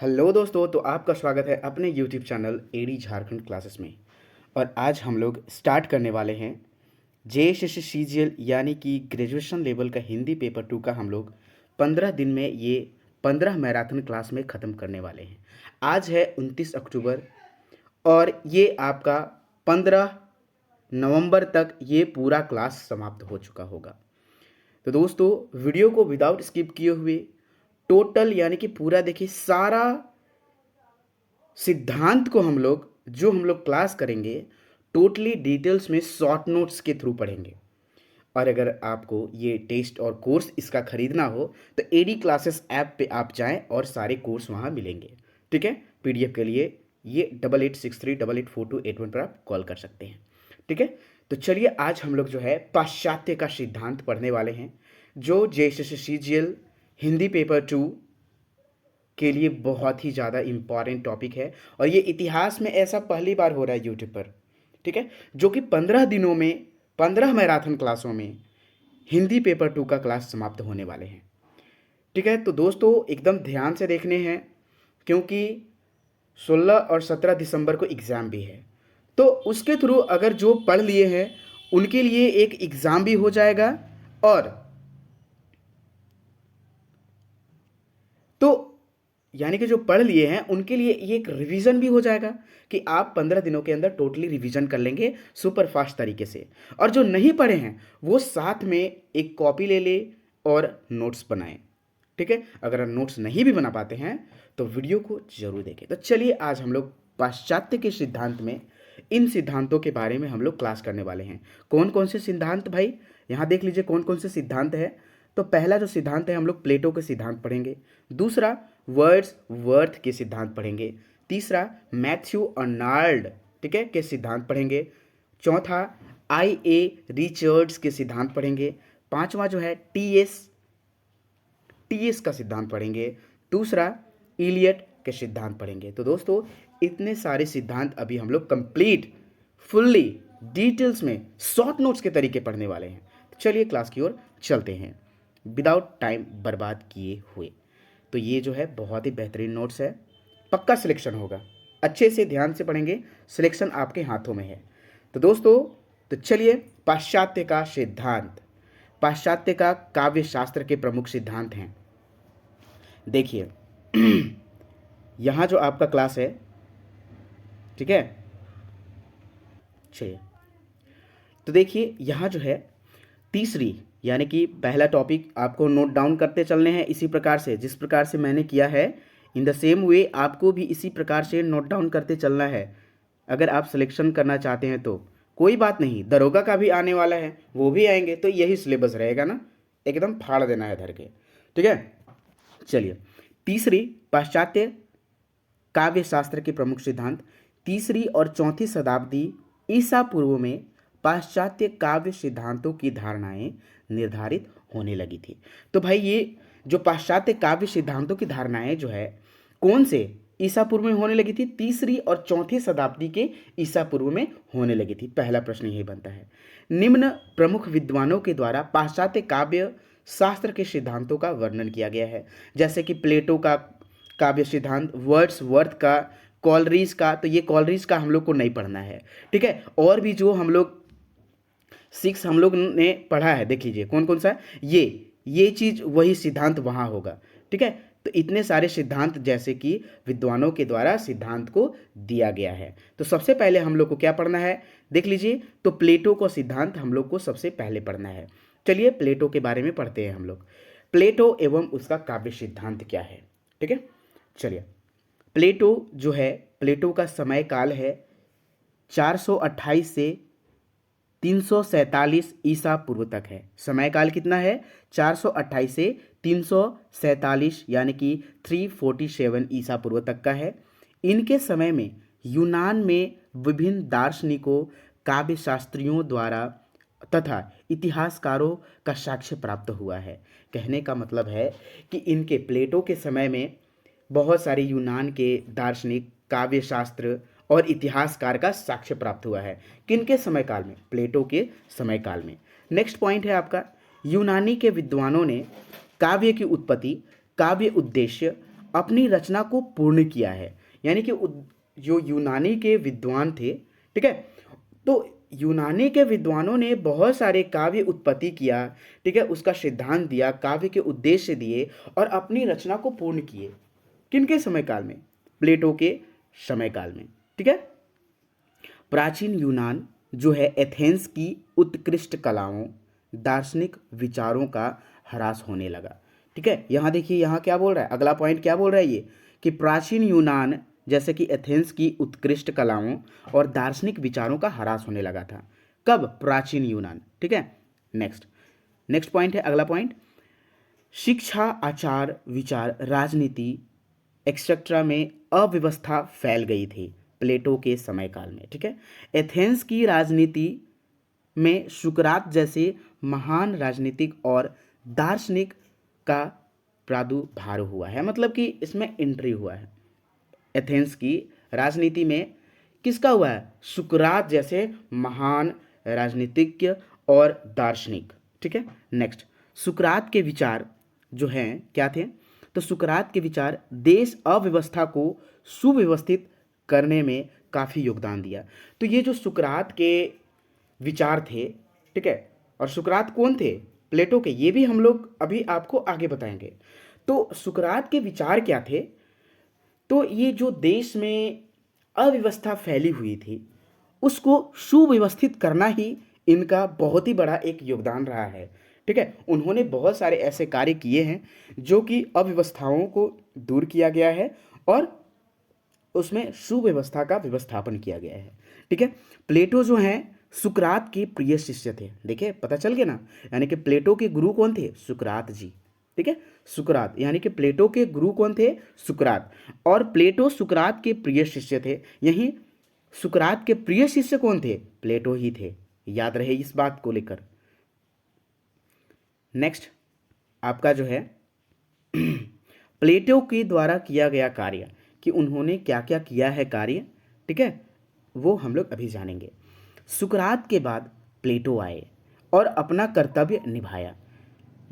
Hello दोस्तों, तो आपका स्वागत है अपने YouTube channel AD Jharkhand classes में। और आज हम लोग स्टार्ट करने वाले हैं JSS-CGL यानी कि ग्रेजुएशन लेवल का हिंदी पेपर 2 का। हम लोग 15 दिन में ये 15 मैराथन क्लास में ख़त्म करने वाले हैं। आज है 29 अक्टूबर और ये आपका 15 नवंबर तक ये पूरा क्लास समाप्त हो चुका होगा। तो दोस्तों, वीडियो को विदाउट स्किप किए हुए टोटल यानी कि पूरा देखिए, सारा सिद्धांत को हम लोग क्लास करेंगे, टोटली डिटेल्स में शॉर्ट नोट्स के थ्रू पढ़ेंगे। और अगर आपको ये टेस्ट और कोर्स इसका खरीदना हो तो एडी क्लासेस ऐप पे आप जाएं और सारे कोर्स वहाँ मिलेंगे। ठीक है, पीडीएफ के लिए ये 8863884281 पर आप कॉल कर सकते हैं। ठीक है, तो चलिए आज हम लोग जो है पाश्चात्य का सिद्धांत पढ़ने वाले हैं, जो JSS-CGL हिंदी पेपर 2 के लिए बहुत ही ज़्यादा इम्पॉर्टेंट टॉपिक है। और ये इतिहास में ऐसा पहली बार हो रहा है यूट्यूब पर, ठीक है, जो कि 15 दिनों में 15 मैराथन क्लासों में हिंदी पेपर 2 का क्लास समाप्त होने वाले हैं। ठीक है, तो दोस्तों एकदम ध्यान से देखने हैं, क्योंकि 16 और 17 दिसंबर को एग्ज़ाम भी है। तो उसके थ्रू अगर जो पढ़ लिए हैं उनके लिए एक एग्ज़ाम भी हो जाएगा, और तो यानी कि जो पढ़ लिए हैं उनके लिए ये एक रिवीजन भी हो जाएगा कि आप 15 दिनों के अंदर टोटली रिवीजन कर लेंगे सुपर फास्ट तरीके से। और जो नहीं पढ़े हैं वो साथ में एक कॉपी ले ले और नोट्स बनाएं। ठीक है, अगर आप नोट्स नहीं भी बना पाते हैं तो वीडियो को जरूर देखें। तो चलिए आज हम लोग पाश्चात्य के सिद्धांत में इन सिद्धांतों के बारे में हम लोग क्लास करने वाले हैं। कौन कौन से सिद्धांत भाई, यहाँ देख लीजिए कौन कौन से सिद्धांत है। तो पहला जो सिद्धांत है हम लोग प्लेटो के सिद्धांत पढ़ेंगे। दूसरा वर्ड्स वर्थ के सिद्धांत पढ़ेंगे। तीसरा मैथ्यू अर्नाल्ड, ठीक है, के सिद्धांत पढ़ेंगे। चौथा IA रिचर्ड्स के सिद्धांत पढ़ेंगे। पांचवा जो है टीएस का सिद्धांत पढ़ेंगे। दूसरा इलियट के सिद्धांत पढ़ेंगे। तो दोस्तों इतने सारे सिद्धांत अभी हम लोग कंप्लीट फुल्ली डिटेल्स में शॉर्ट नोट्स के तरीके पढ़ने वाले हैं। तो चलिए क्लास की ओर चलते हैं विदाउट टाइम बर्बाद किए हुए। तो ये जो है बहुत ही बेहतरीन नोट्स है, पक्का सिलेक्शन होगा। अच्छे से ध्यान से पढ़ेंगे, सिलेक्शन आपके हाथों में है। तो दोस्तों, तो चलिए पाश्चात्य का सिद्धांत, पाश्चात्य का काव्य शास्त्र के प्रमुख सिद्धांत हैं। देखिए यहाँ जो आपका क्लास है, ठीक है, चलिए तो देखिए यहाँ जो है तीसरी यानी कि पहला टॉपिक आपको नोट डाउन करते चलने हैं इसी प्रकार से, जिस प्रकार से मैंने किया है। इन द सेम वे आपको भी इसी प्रकार से नोट डाउन करते चलना है। अगर आप सिलेक्शन करना चाहते हैं तो कोई बात नहीं, दरोगा का भी आने वाला है, वो भी आएंगे, तो यही सिलेबस रहेगा ना, एकदम फाड़ देना है धर के। ठीक है, चलिए तीसरी पाश्चात्य काव्य शास्त्र के प्रमुख सिद्धांत। तीसरी और चौथी शताब्दी ईसा पूर्व में पाश्चात्य काव्य सिद्धांतों की धारणाएं निर्धारित होने लगी थी। तो भाई ये जो पाश्चात्य काव्य सिद्धांतों की धारणाएं जो है कौन से ईसा पूर्व में होने लगी थी, तीसरी और चौथी शताब्दी के ईसा पूर्व में होने लगी थी। पहला प्रश्न यही बनता है, निम्न प्रमुख विद्वानों के द्वारा पाश्चात्य काव्य शास्त्र के सिद्धांतों का वर्णन किया गया है। जैसे कि प्लेटो का काव्य सिद्धांत, वर्ड्सवर्थ का, कॉलरीज का। तो ये कॉलरीज का हम लोग को नहीं पढ़ना है, ठीक है। और भी जो हम लोग 6 हम लोग ने पढ़ा है, देख लीजिए कौन कौन सा ये चीज़ वही सिद्धांत वहाँ होगा, ठीक है। तो इतने सारे सिद्धांत जैसे कि विद्वानों के द्वारा सिद्धांत को दिया गया है। तो सबसे पहले हम लोग को क्या पढ़ना है, देख लीजिए, तो प्लेटो का सिद्धांत हम लोग को सबसे पहले पढ़ना है। चलिए प्लेटो के बारे में पढ़ते हैं हम लोग। प्लेटो एवं उसका काव्य सिद्धांत क्या है, ठीक है। चलिए प्लेटो जो है, प्लेटो का समय काल है 428 से 347 ईसा पूर्व तक है। समय काल कितना है, 428 से 347 यानी कि 347 ईसा पूर्व तक का है। इनके समय में यूनान में विभिन्न दार्शनिकों, काव्य शास्त्रियों द्वारा तथा इतिहासकारों का साक्ष्य प्राप्त हुआ है। कहने का मतलब है कि इनके प्लेटो के समय में बहुत सारे यूनान के दार्शनिक, काव्य शास्त्र और इतिहासकार का साक्ष्य प्राप्त हुआ है। किनके समय काल में, प्लेटो के समय काल में। नेक्स्ट पॉइंट है आपका, यूनानी के विद्वानों ने काव्य की उत्पत्ति, काव्य उद्देश्य अपनी रचना को पूर्ण किया है। यानी कि जो यूनानी के विद्वान थे, ठीक है, तो यूनानी के विद्वानों ने बहुत सारे काव्य उत्पत्ति किया, ठीक है, उसका सिद्धांत दिया, काव्य के उद्देश्य दिए और अपनी रचना को पूर्ण किए। किनके समय काल में? प्लेटो के समय काल में, ठीक है। प्राचीन यूनान जो है एथेंस की उत्कृष्ट कलाओं, दार्शनिक विचारों का ह्रास होने लगा, ठीक है। यहाँ देखिए, यहाँ क्या बोल रहा है, अगला पॉइंट क्या बोल रहा है ये, कि प्राचीन यूनान जैसे कि एथेंस की उत्कृष्ट कलाओं और दार्शनिक विचारों का ह्रास होने लगा था। कब? प्राचीन यूनान, ठीक है। नेक्स्ट पॉइंट है, अगला पॉइंट, शिक्षा, आचार विचार, राजनीति एक्सेट्रा में अव्यवस्था फैल गई थी प्लेटो के समय काल में, ठीक है। एथेंस की राजनीति में सुकरात जैसे महान राजनीतिक और दार्शनिक का प्रादुर्भाव हुआ है, मतलब कि इसमें एंट्री हुआ है। एथेंस की राजनीति में किसका हुआ है? सुकरात जैसे महान राजनीतिज्ञ और दार्शनिक, ठीक है। नेक्स्ट, सुकरात के विचार जो हैं क्या थे? तो सुकरात के विचार देश अव्यवस्था को सुव्यवस्थित करने में काफ़ी योगदान दिया। तो ये जो सुकरात के विचार थे, ठीक है, और सुकरात कौन थे? प्लेटो के। ये भी हम लोग अभी आपको आगे बताएंगे। तो सुकरात के विचार क्या थे? तो ये जो देश में अव्यवस्था फैली हुई थी उसको सुव्यवस्थित करना ही इनका बहुत ही बड़ा एक योगदान रहा है, ठीक है। उन्होंने बहुत सारे ऐसे कार्य किए हैं जो कि अव्यवस्थाओं को दूर किया गया है और उसमें सुव्यवस्था का व्यवस्थापन किया गया है, ठीक है। प्लेटो जो हैं सुकरात के प्रिय शिष्य थे। देखिए, पता चल गया ना, यानी कि प्लेटो के गुरु कौन थे? सुकरात जी, ठीक है। सुकरात यानी कि प्लेटो के गुरु कौन थे? सुकरात। और प्लेटो सुकरात के प्रिय शिष्य थे। यही सुकरात के प्रिय शिष्य कौन थे? प्लेटो ही थे। याद रहे इस बात को लेकर। नेक्स्ट आपका जो है प्लेटो के द्वारा किया गया कार्य, कि उन्होंने क्या क्या किया है कार्य, ठीक है, वो हम लोग अभी जानेंगे। सुकरात के बाद प्लेटो आए और अपना कर्तव्य निभाया।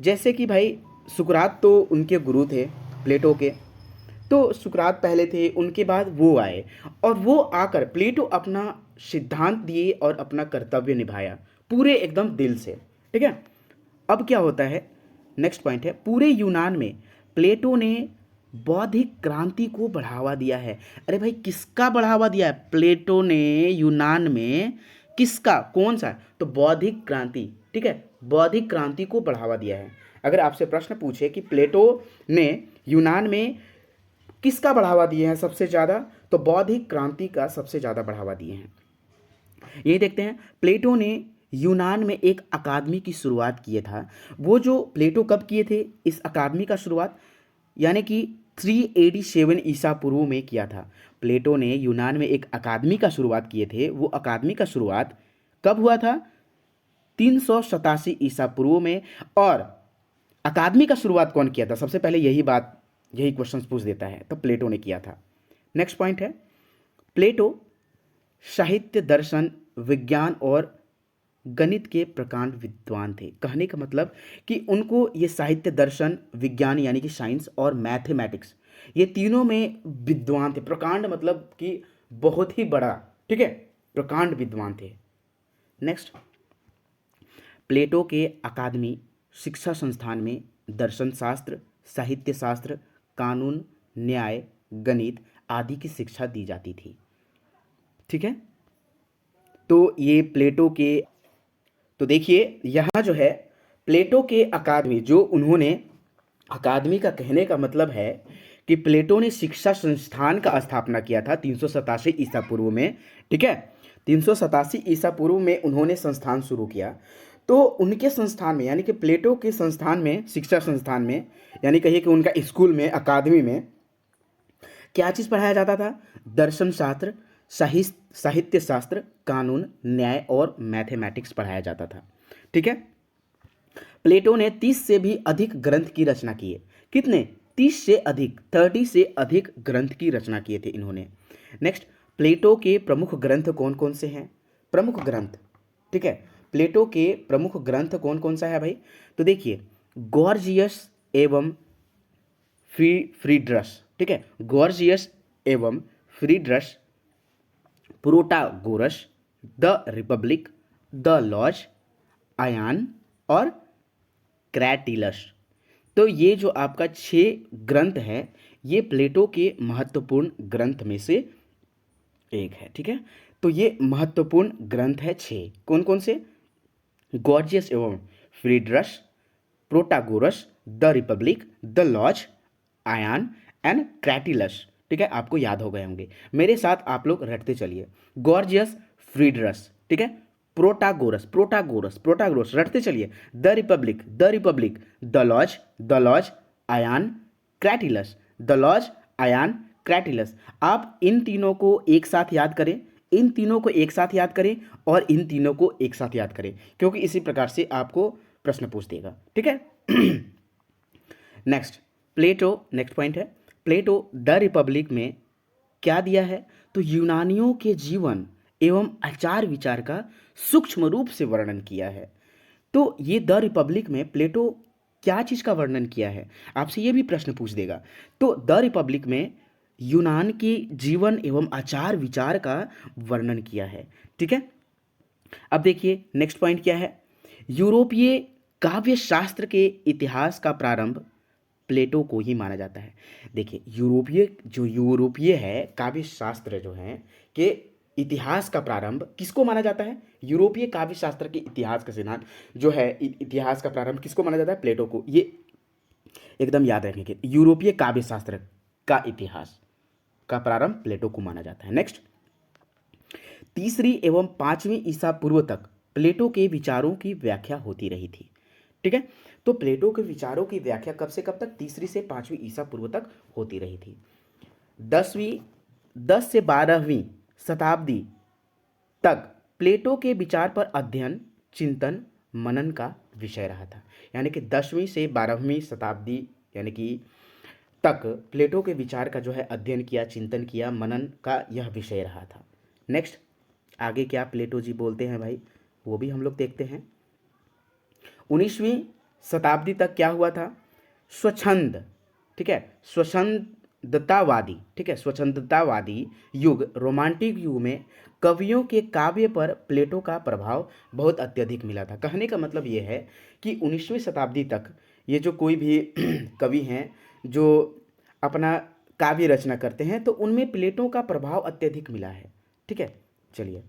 जैसे कि भाई सुकरात तो उनके गुरु थे प्लेटो के, तो सुकरात पहले थे, उनके बाद वो आए और वो आकर प्लेटो अपना सिद्धांत दिए और अपना कर्तव्य निभाया पूरे एकदम दिल से, ठीक है। अब क्या होता है? नेक्स्ट पॉइंट है, पूरे यूनान में प्लेटो ने बौद्धिक क्रांति को बढ़ावा दिया है। अरे भाई, किसका बढ़ावा दिया है? प्लेटो ने यूनान में किसका, कौन सा? तो बौद्धिक क्रांति, ठीक है, बौद्धिक क्रांति को बढ़ावा दिया है। अगर आपसे प्रश्न पूछे कि प्लेटो ने यूनान में किसका बढ़ावा दिए हैं सबसे ज़्यादा, तो बौद्धिक क्रांति का सबसे ज़्यादा बढ़ावा दिए हैं। ये देखते हैं, प्लेटो ने यूनान में एक अकादमी की शुरुआत किए था। वो जो प्लेटो कब किए थे इस अकादमी का शुरुआत? यानी कि 387 ईसा पूर्व में किया था। प्लेटो ने यूनान में एक अकादमी का शुरुआत किए थे। वो अकादमी का शुरुआत कब हुआ था? 387 ईसा पूर्व में। और अकादमी का शुरुआत कौन किया था? सबसे पहले यही क्वेश्चन पूछ देता है, तो प्लेटो ने किया था। नेक्स्ट पॉइंट है, प्लेटो साहित्य, दर्शन, विज्ञान और गणित के प्रकांड विद्वान थे। कहने का मतलब कि उनको ये साहित्य, दर्शन, विज्ञान यानी कि साइंस और मैथमेटिक्स, ये तीनों में विद्वान थे। प्रकांड मतलब कि बहुत ही बड़ा, ठीक है, प्रकांड विद्वान थे। नेक्स्ट, प्लेटो के अकादमी शिक्षा संस्थान में दर्शन शास्त्र, साहित्य शास्त्र, कानून, न्याय, गणित आदि की शिक्षा दी जाती थी, ठीक है। तो ये प्लेटो के, तो देखिए यहाँ जो है प्लेटो के अकादमी, जो उन्होंने अकादमी का कहने का मतलब है कि प्लेटो ने शिक्षा संस्थान का स्थापना किया था 387 ईसा पूर्व में, ठीक है। 387 ईसा पूर्व में उन्होंने संस्थान शुरू किया। तो उनके संस्थान में, यानी कि प्लेटो के संस्थान में, शिक्षा संस्थान में, यानी कहिए कि उनका स्कूल में, अकादमी में क्या चीज़ पढ़ाया जाता था? दर्शन शास्त्र, साहित्य शास्त्र, कानून, न्याय और मैथमेटिक्स पढ़ाया जाता था, ठीक है। प्लेटो ने 30 से भी अधिक ग्रंथ की रचना की है। कितने? 30 से अधिक, 30 से अधिक ग्रंथ की रचना किए थे इन्होंने। नेक्स्ट, प्लेटो के प्रमुख ग्रंथ कौन कौन से हैं? प्रमुख ग्रंथ, ठीक है, प्लेटो के प्रमुख ग्रंथ कौन कौन सा है भाई? तो देखिए, गॉर्जियस एवं फ्रीड्रस, ठीक है, गॉर्जियस एवं Phaedrus, Protagoras, the Republic, the Laws, Ion और क्रैटिलस। तो ये जो आपका 6 ग्रंथ है, ये प्लेटो के महत्वपूर्ण ग्रंथ में से एक है। ठीक है, तो ये महत्वपूर्ण ग्रंथ है 6। कौन कौन से? गॉर्जियस एवं Phaedrus, Protagoras, the Republic, the Laws, Ion and Cratylus. ठीक है, आपको याद हो गए होंगे। मेरे साथ आप लोग रटते चलिए। गॉर्जियस, फ्रीडरस, ठीक है, प्रोटागोरस, प्रोटागोरस, प्रोटागोरस, रटते चलिए। The Republic, the Republic, the Laws, the Laws, Ion, Cratylus, the Laws, Ion, Cratylus. आप इन तीनों को एक साथ याद करें, इन तीनों को एक साथ याद करें और इन तीनों को एक साथ याद करें, क्योंकि इसी प्रकार से आपको प्रश्न पूछ देगा। ठीक है। नेक्स्ट, प्लेटो, नेक्स्ट पॉइंट है, प्लेटो द रिपब्लिक में क्या दिया है? तो यूनानियों के जीवन एवं आचार विचार का सूक्ष्म रूप से वर्णन किया है। तो ये द रिपब्लिक में प्लेटो क्या चीज़ का वर्णन किया है? आपसे ये भी प्रश्न पूछ देगा। तो द रिपब्लिक में यूनान के जीवन एवं आचार विचार का वर्णन किया है। ठीक है, अब देखिए नेक्स्ट पॉइंट क्या है। यूरोपीय काव्य शास्त्र के इतिहास का प्रारंभ प्लेटो को ही माना जाता है। देखिए, यूरोपीय है काव्य शास्त्र जो है के इतिहास का प्रारंभ किसको माना जाता है? यूरोपीय काव्य शास्त्र के इतिहास का सिद्धांत जो है, इतिहास का प्रारंभ किसको माना जाता है? प्लेटो को। ये एकदम याद रखने के, यूरोपीय काव्य शास्त्र का इतिहास का प्रारंभ प्लेटो को माना जाता है। नेक्स्ट, 3वीं एवं 5वीं ईसा पूर्व तक प्लेटो के विचारों की व्याख्या होती रही थी। ठीक है, तो प्लेटो के विचारों की व्याख्या कब से कब तक? 3वीं से 5वीं ईसा पूर्व तक होती रही थी। 10 से 12वीं शताब्दी तक प्लेटो के विचार पर अध्ययन, चिंतन, मनन का विषय रहा था। यानी कि 10वीं से 12वीं शताब्दी यानी कि तक प्लेटो के विचार का जो है अध्ययन किया, चिंतन किया, मनन का यह विषय रहा था। नेक्स्ट, आगे क्या प्लेटो जी बोलते हैं भाई, वो भी हम लोग देखते हैं। 19वीं शताब्दी तक क्या हुआ था? स्वच्छंद, ठीक है, स्वच्छंदतावादी, ठीक है, स्वच्छंदतावादी युग, रोमांटिक युग में कवियों के काव्य पर प्लेटो का प्रभाव बहुत अत्यधिक मिला था। कहने का मतलब ये है कि 19वीं शताब्दी तक ये जो कोई भी कवि हैं जो अपना काव्य रचना करते हैं, तो उनमें प्लेटो का प्रभाव अत्यधिक मिला है। ठीक है, चलिए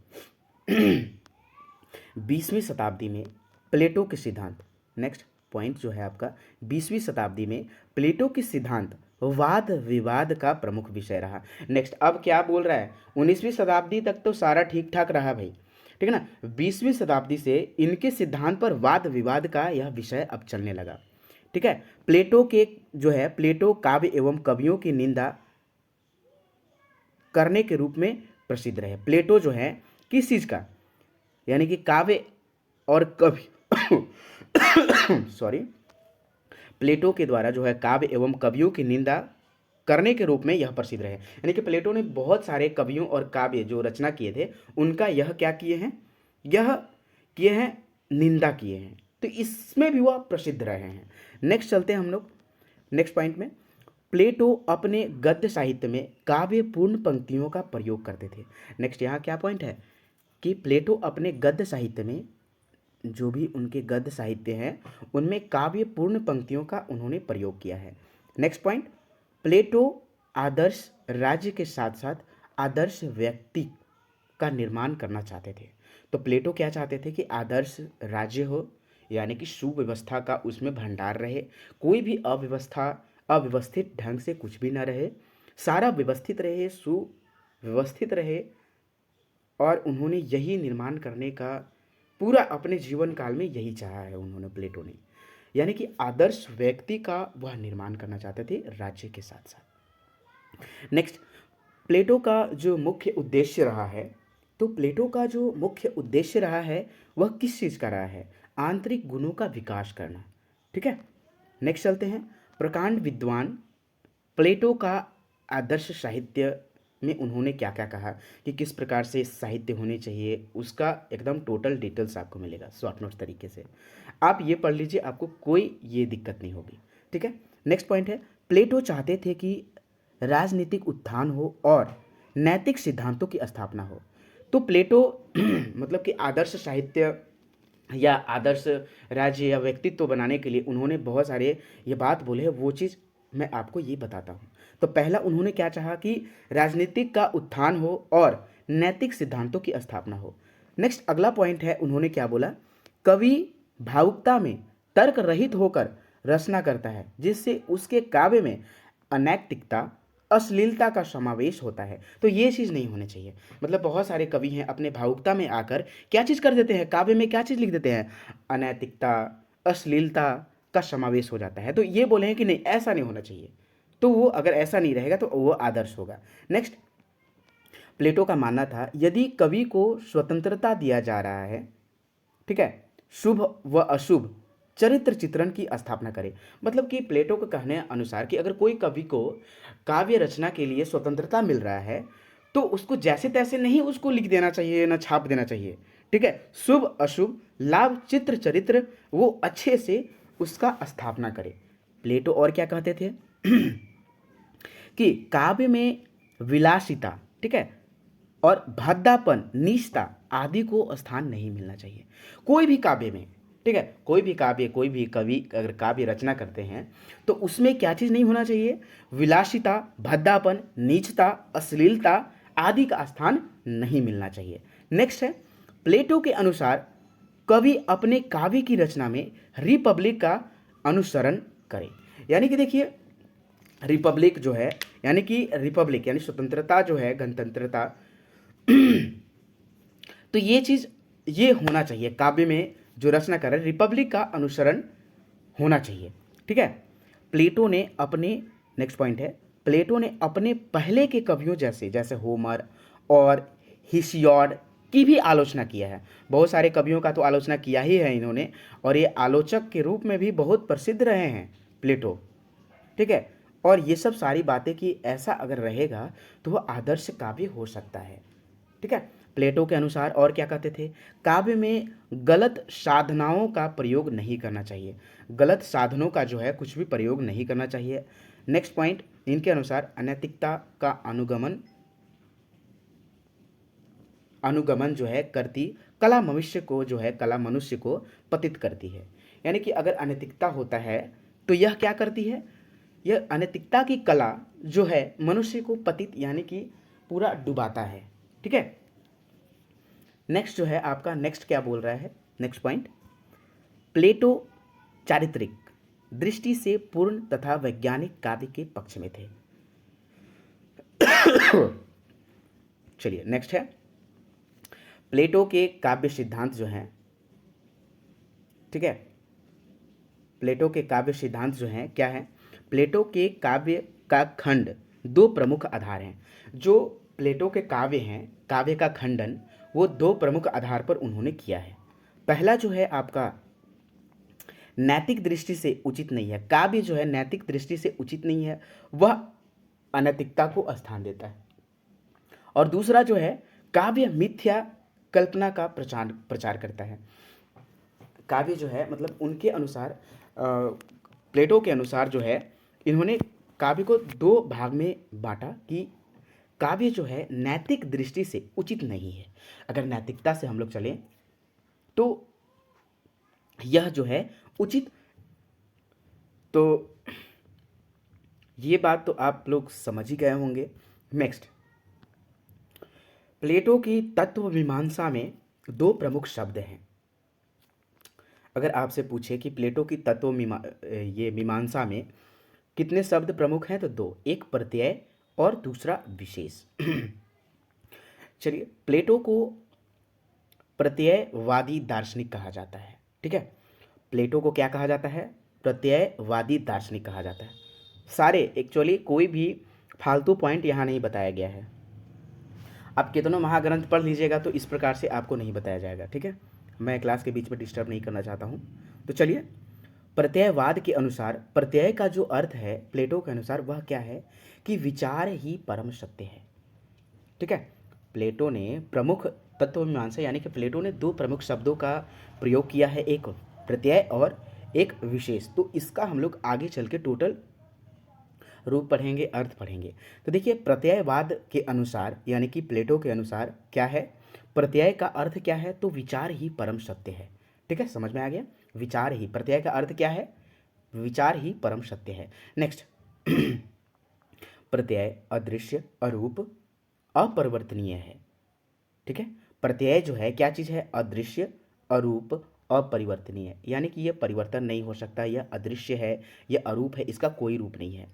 20वीं शताब्दी में प्लेटो के सिद्धांत, नेक्स्ट पॉइंट जो है आपका, 20वीं शताब्दी में प्लेटो के सिद्धांत वाद विवाद का प्रमुख विषय रहा। नेक्स्ट, अब क्या बोल रहा है? 19वीं शताब्दी तक तो सारा ठीक ठाक रहा भाई, ठीक है ना। 20वीं शताब्दी से इनके सिद्धांत पर वाद विवाद का यह विषय अब चलने लगा। ठीक है, प्लेटो के जो है, प्लेटो काव्य एवं कवियों की निंदा करने के रूप में प्रसिद्ध रहे। प्लेटो जो है किस चीज़ का? यानी कि काव्य और कवि सॉरी, प्लेटो के द्वारा जो है काव्य एवं कवियों की निंदा करने के रूप में यह प्रसिद्ध रहे। यानी कि प्लेटो ने बहुत सारे कवियों और काव्य जो रचना किए थे, उनका यह क्या किए हैं? यह किए हैं, निंदा किए हैं। तो इसमें भी वह प्रसिद्ध रहे हैं। नेक्स्ट चलते हैं हम लोग नेक्स्ट पॉइंट में। प्लेटो अपने गद्य साहित्य में काव्य पूर्ण पंक्तियों का प्रयोग करते थे। नेक्स्ट, यहाँ क्या पॉइंट है कि प्लेटो अपने गद्य साहित्य में, जो भी उनके गद्य साहित्य हैं, उनमें काव्य पूर्ण पंक्तियों का उन्होंने प्रयोग किया है। नेक्स्ट पॉइंट, प्लेटो आदर्श राज्य के साथ साथ आदर्श व्यक्ति का निर्माण करना चाहते थे। तो प्लेटो क्या चाहते थे कि आदर्श राज्य हो, यानी कि सुव्यवस्था का उसमें भंडार रहे, कोई भी अव्यवस्थित ढंग से कुछ भी ना रहे, सारा व्यवस्थित रहे, सुव्यवस्थित रहे। और उन्होंने यही निर्माण करने का पूरा अपने जीवन काल में यही चाहा है उन्होंने, प्लेटो ने। यानी कि आदर्श व्यक्ति का वह निर्माण करना चाहते थे राज्य के साथ साथ। नेक्स्ट, प्लेटो का जो मुख्य उद्देश्य रहा है, तो प्लेटो का जो मुख्य उद्देश्य रहा है वह किस चीज़ का रहा है? आंतरिक गुणों का विकास करना। ठीक है, नेक्स्ट चलते हैं। प्रकांड विद्वान प्लेटो का आदर्श साहित्य में उन्होंने क्या क्या कहा कि किस प्रकार से साहित्य होने चाहिए, उसका एकदम टोटल डिटेल्स आपको मिलेगा शॉर्ट नोट्स तरीके से। आप ये पढ़ लीजिए, आपको कोई ये दिक्कत नहीं होगी। ठीक है, नेक्स्ट पॉइंट है, प्लेटो चाहते थे कि राजनीतिक उत्थान हो और नैतिक सिद्धांतों की स्थापना हो। तो प्लेटो मतलब कि आदर्श साहित्य या आदर्श राज्य या व्यक्तित्व बनाने के लिए उन्होंने बहुत सारे ये बात बोले हैं, वो चीज़ मैं आपको ये बताता हूँ। तो पहला उन्होंने क्या चाहा कि राजनीतिक का उत्थान हो और नैतिक सिद्धांतों की स्थापना हो। नेक्स्ट अगला पॉइंट है, उन्होंने क्या बोला, कवि भावुकता में तर्क रहित होकर रचना करता है जिससे उसके काव्य में अनैतिकता अश्लीलता का समावेश होता है। तो ये चीज़ नहीं होनी चाहिए। मतलब बहुत सारे कवि हैं अपने भावुकता में आकर क्या चीज़ कर देते हैं, काव्य में क्या चीज़ लिख देते हैं, अनैतिकता अश्लीलता का समावेश हो जाता है। तो ये बोले हैं कि नहीं, ऐसा नहीं होना चाहिए। तो वो अगर ऐसा नहीं रहेगा तो वो आदर्श होगा। नेक्स्ट, प्लेटो का मानना था यदि कवि को स्वतंत्रता दिया जा रहा है, ठीक है, शुभ व अशुभ चरित्र चित्रण की स्थापना करे। मतलब कि प्लेटो के कहने अनुसार कि अगर कोई कवि को काव्य रचना के लिए स्वतंत्रता मिल रहा है तो उसको जैसे तैसे नहीं उसको लिख देना चाहिए, ना छाप देना चाहिए, ठीक है। शुभ अशुभ लाभ चित्र चरित्र वो अच्छे से उसका स्थापना करे। प्लेटो और क्या कहते थे कि काव्य में विलासिता, ठीक है, और भद्दापन नीचता आदि को स्थान नहीं मिलना चाहिए कोई भी काव्य में, ठीक है। कोई भी काव्य, कोई भी कवि अगर काव्य रचना करते हैं तो उसमें क्या चीज़ नहीं होना चाहिए, विलासिता भद्दापन नीचता अश्लीलता आदि का स्थान नहीं मिलना चाहिए। नेक्स्ट है, प्लेटो के अनुसार कवि अपने काव्य की रचना में रिपब्लिक का अनुसरण करे। यानी कि देखिए, रिपब्लिक जो है यानी कि रिपब्लिक यानी स्वतंत्रता जो है, गणतंत्रता, तो ये चीज़ ये होना चाहिए काव्य में जो रचना कर रहे हैं, रिपब्लिक का अनुसरण होना चाहिए, ठीक है। प्लेटो ने अपने, नेक्स्ट पॉइंट है, प्लेटो ने अपने पहले के कवियों जैसे जैसे होमर और हिसियोड की भी आलोचना किया है। बहुत सारे कवियों का तो आलोचना किया ही है इन्होंने, और ये आलोचक के रूप में भी बहुत प्रसिद्ध रहे हैं प्लेटो, ठीक है। और ये सब सारी बातें कि ऐसा अगर रहेगा तो वह आदर्श काव्य हो सकता है, ठीक है। प्लेटो के अनुसार और क्या कहते थे, काव्य में गलत साधनाओं का प्रयोग नहीं करना चाहिए, गलत साधनों का जो है कुछ भी प्रयोग नहीं करना चाहिए। नेक्स्ट पॉइंट, इनके अनुसार अनैतिकता का अनुगमन जो है करती कला मनुष्य को जो है, कला मनुष्य को पतित करती है। यानी कि अगर अनैतिकता होता है तो यह क्या करती है, यह अनैतिकता की कला जो है मनुष्य को पतित यानी कि पूरा डुबाता है, ठीक है। नेक्स्ट जो है आपका, नेक्स्ट क्या बोल रहा है, नेक्स्ट पॉइंट, प्लेटो चारित्रिक दृष्टि से पूर्ण तथा वैज्ञानिक काव्य के पक्ष में थे। चलिए नेक्स्ट है, प्लेटो के काव्य सिद्धांत जो हैं, ठीक है, प्लेटो के काव्य सिद्धांत जो हैं क्या है, प्लेटो के काव्य का खंड दो प्रमुख आधार हैं। जो प्लेटो के काव्य हैं, काव्य का खंडन वो दो प्रमुख आधार पर उन्होंने किया है। पहला जो है आपका, नैतिक दृष्टि से उचित नहीं है, काव्य जो है नैतिक दृष्टि से उचित नहीं है, वह अनैतिकता को स्थान देता है। और दूसरा जो है, काव्य मिथ्या कल्पना का प्रचार करता है। काव्य जो है मतलब उनके अनुसार, प्लेटो के अनुसार जो है, इन्होंने काव्य को दो भाग में बांटा कि काव्य जो है नैतिक दृष्टि से उचित नहीं है। अगर नैतिकता से हम लोग चलें तो यह जो है उचित, तो ये बात तो आप लोग समझ ही गए होंगे। नेक्स्ट, प्लेटो की तत्व मीमांसा में दो प्रमुख शब्द हैं। अगर आपसे पूछे कि प्लेटो की ये मीमांसा में कितने शब्द प्रमुख हैं, तो दो, एक प्रत्यय और दूसरा विशेष। चलिए, प्लेटो को प्रत्ययवादी दार्शनिक कहा जाता है, ठीक है। प्लेटो को क्या कहा जाता है, प्रत्ययवादी दार्शनिक कहा जाता है। सारे एक्चुअली कोई भी फालतू पॉइंट यहाँ नहीं बताया गया है। आप कितनों महाग्रंथ पढ़ लीजिएगा तो इस प्रकार से आपको नहीं बताया जाएगा, ठीक है। मैं क्लास के बीच में डिस्टर्ब नहीं करना चाहता हूँ। तो चलिए, प्रत्ययवाद के अनुसार प्रत्यय का जो अर्थ है प्लेटो के अनुसार वह क्या है कि विचार ही परम सत्य है, ठीक है। प्लेटो ने प्रमुख तत्वमीमांसा यानी कि प्लेटो ने दो प्रमुख शब्दों का प्रयोग किया है, एक प्रत्यय और एक विशेष। तो इसका हम लोग आगे चल के टोटल रूप पढ़ेंगे, अर्थ पढ़ेंगे। तो देखिए प्रत्ययवाद के अनुसार यानी कि प्लेटो के अनुसार क्या है, प्रत्यय का अर्थ क्या है, तो विचार ही परम सत्य है। ठीक है, समझ में आ गया, विचार ही, प्रत्यय का अर्थ क्या है, विचार ही परम सत्य है। नेक्स्ट प्रत्यय अदृश्य, अरूप, अपरिवर्तनीय है। ठीक है, प्रत्यय जो है क्या चीज़ है, अदृश्य, अरूप, अपरिवर्तनीय, यानी कि यह परिवर्तन नहीं हो सकता, यह अदृश्य है, यह अरूप है, इसका कोई रूप नहीं है।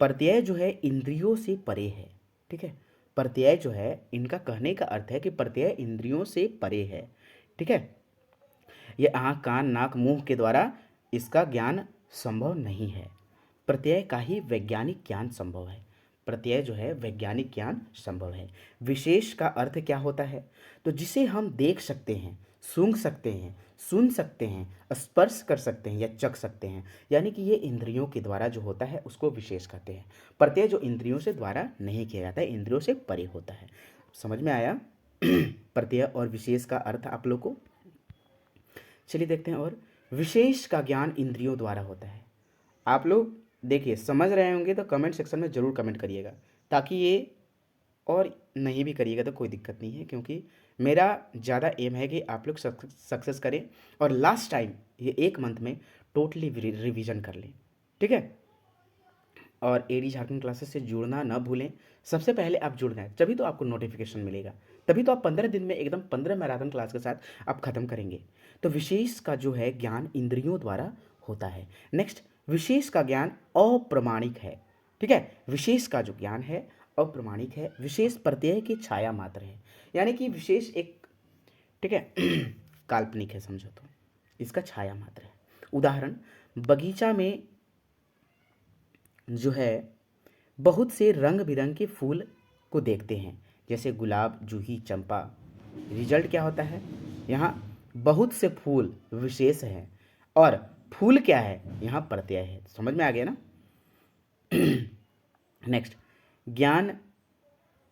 प्रत्यय जो है इंद्रियों से परे है। ठीक है, प्रत्यय जो है, इनका कहने का अर्थ है कि प्रत्यय इंद्रियों से परे है। ठीक है, यह आँख, कान, नाक, मुंह के द्वारा इसका ज्ञान संभव नहीं है। प्रत्यय का ही वैज्ञानिक ज्ञान संभव है। प्रत्यय जो है वैज्ञानिक ज्ञान संभव है। विशेष का अर्थ क्या होता है, तो जिसे हम देख सकते हैं, सूंघ सकते हैं, सुन सकते हैं, स्पर्श कर सकते हैं या चख सकते हैं, यानी कि ये इंद्रियों के द्वारा जो होता है उसको विशेष कहते हैं। प्रत्यय जो इंद्रियों से द्वारा नहीं किया जाता है, इंद्रियों से परे होता है। समझ में आया प्रत्यय और विशेष का अर्थ आप लोग को। चलिए देखते हैं, और विशेष का ज्ञान इंद्रियों द्वारा होता है। आप लोग देखिए समझ रहे होंगे तो कमेंट सेक्शन में ज़रूर कमेंट करिएगा, ताकि ये, और नहीं भी करिएगा तो कोई दिक्कत नहीं है, क्योंकि मेरा ज़्यादा एम है कि आप लोग सक्सेस करें और लास्ट टाइम ये 1 मंथ में टोटली रिवीजन कर लें। ठीक है, और एडी झारखंड क्लासेस से जुड़ना ना भूलें। सबसे पहले आप जुड़ना है, तभी तो आपको नोटिफिकेशन मिलेगा, तभी तो आप 15 दिन में एकदम 15 मैराथन क्लास के साथ आप ख़त्म करेंगे। तो विशेष का जो है ज्ञान इंद्रियों द्वारा होता है। नेक्स्ट, विशेष का ज्ञान अप्रमाणिक है। ठीक है, विशेष का जो ज्ञान है अप्रमाणिक है। विशेष प्रत्यय की छाया मात्र है, यानी कि विशेष एक, ठीक है काल्पनिक है, समझो तो इसका छाया मात्र है। उदाहरण, बगीचा में जो है बहुत से रंग बिरंगे फूल को देखते हैं, जैसे गुलाब, जूही, चंपा। रिजल्ट क्या होता है, यहाँ बहुत से फूल विशेष हैं और फूल क्या है, यहाँ प्रत्यय है। समझ में आ गया ना। नेक्स्ट, ज्ञान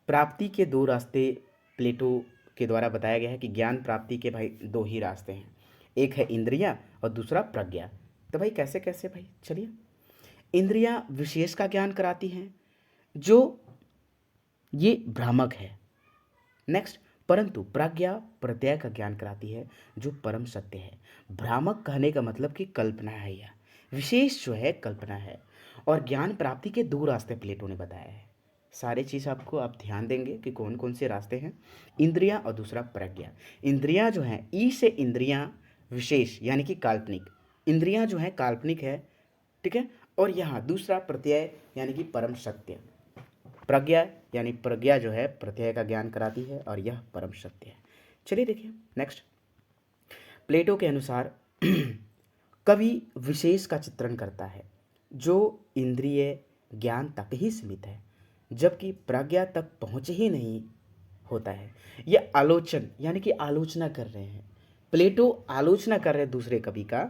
प्राप्ति के 2 रास्ते प्लेटो के द्वारा बताया गया है कि ज्ञान प्राप्ति के भाई 2 ही रास्ते हैं, एक है इंद्रियां और दूसरा प्रज्ञा। तो भाई कैसे कैसे भाई, चलिए। इंद्रियां विशेष का ज्ञान कराती हैं, जो ये भ्रामक है। नेक्स्ट, परंतु प्रज्ञा प्रत्यय का ज्ञान कराती है, जो परम सत्य है। भ्रामक कहने का मतलब कि कल्पना है, यह विशेष जो है कल्पना है। और ज्ञान प्राप्ति के 2 रास्ते प्लेटो ने बताया है। सारे चीज़ आपको आप ध्यान देंगे कि कौन कौन से रास्ते हैं, इंद्रियां और दूसरा प्रज्ञा। इंद्रियां जो हैं, ई से इंद्रियां विशेष यानी कि काल्पनिक, इंद्रियां जो हैं काल्पनिक है। ठीक है, और यहाँ दूसरा प्रत्यय यानी कि परम सत्य। प्रज्ञा यानी प्रज्ञा जो है प्रत्यय का ज्ञान कराती है और यह परम सत्य है। चलिए देखिए नेक्स्ट, प्लेटो के अनुसार कवि विशेष का चित्रण करता है, जो इंद्रिय ज्ञान तक ही सीमित है, जबकि प्रज्ञा तक पहुँच ही नहीं होता है। यह आलोचन यानी कि आलोचना कर रहे हैं, प्लेटो आलोचना कर रहे हैं दूसरे कवि का,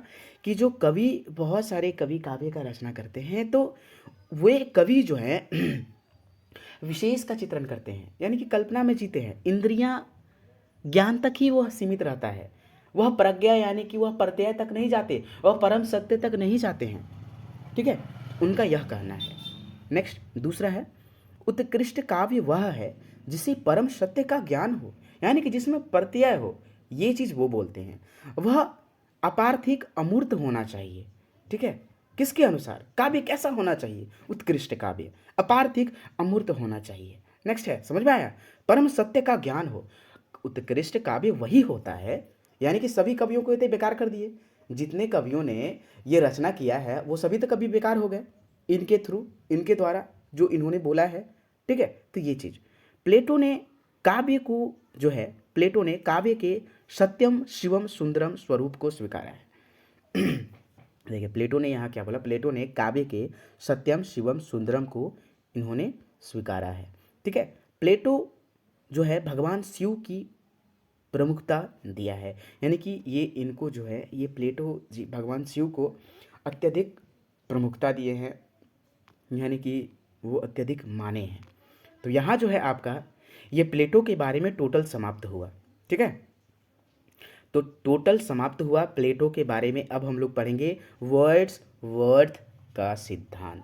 कि जो कवि, बहुत सारे कवि काव्य का रचना करते हैं, तो वे कवि जो है विशेष का चित्रण करते हैं, यानी कि कल्पना में जीते हैं। इंद्रियां ज्ञान तक ही वह सीमित रहता है, वह प्रज्ञा यानी कि वह प्रत्यय तक नहीं जाते, वह परम सत्य तक नहीं जाते हैं। ठीक है, उनका यह कहना है। नेक्स्ट, दूसरा है, उत्कृष्ट काव्य वह है जिसे परम सत्य का ज्ञान हो, यानी कि जिसमें प्रत्यय हो, ये चीज़ वो बोलते हैं। वह अपार्थिक अमूर्त होना चाहिए। ठीक है, किसके अनुसार, काव्य कैसा होना चाहिए, उत्कृष्ट काव्य अपार्थिक अमूर्त होना चाहिए। नेक्स्ट है, समझ में आया, परम सत्य का ज्ञान हो। उत्कृष्ट काव्य वही होता है, यानी कि सभी कवियों को इतने बेकार कर दिए, जितने कवियों ने ये रचना किया है वो सभी तो कवि बेकार हो गए इनके थ्रू, इनके द्वारा जो इन्होंने बोला है। ठीक है, तो ये चीज़ प्लेटो ने काव्य को जो है, प्लेटो ने काव्य के सत्यम शिवम सुंदरम स्वरूप को स्वीकारा है। देखिए प्लेटो ने यहाँ क्या बोला, प्लेटो ने काव्य के सत्यम शिवम सुंदरम को इन्होंने स्वीकारा है। ठीक है, प्लेटो जो है भगवान शिव की प्रमुखता दिया है, यानी कि ये इनको जो है, ये प्लेटो जी भगवान शिव को अत्यधिक प्रमुखता दिए हैं, यानी कि वो अत्यधिक माने हैं। तो यहाँ जो है आपका ये प्लेटो के बारे में टोटल समाप्त हुआ। ठीक है, तो टोटल समाप्त हुआ प्लेटो के बारे में। अब हम लोग पढ़ेंगे वर्ड्सवर्थ का सिद्धांत।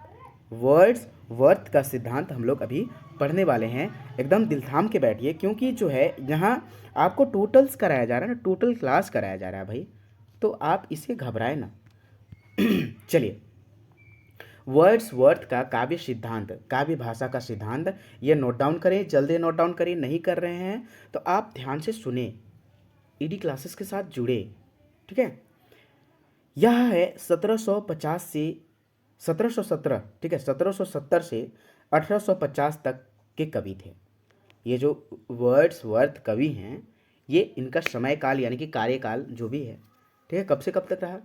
वर्ड्स वर्थ का सिद्धांत हम लोग अभी पढ़ने वाले हैं। एकदम दिल थाम के बैठिए, क्योंकि जो है यहाँ आपको टोटल्स कराया जा रहा है ना, टोटल क्लास कराया जा रहा है भाई, तो आप इसे घबराए ना। चलिए, वर्ड्स वर्थ का काव्य सिद्धांत, काव्य भाषा का सिद्धांत, ये नोट डाउन करें, जल्दी नोट डाउन करें। नहीं कर रहे हैं तो आप ध्यान से सुने, ईडी क्लासेस के साथ जुड़े, ठीक है। यह है 1750 से 1717, ठीक है, 1770 से 1850 तक के कवि थे। ये जो वर्ड्स वर्थ कवि हैं, ये इनका समय काल यानी कि कार्यकाल जो भी है, ठीक है, कब से कब तक रहा,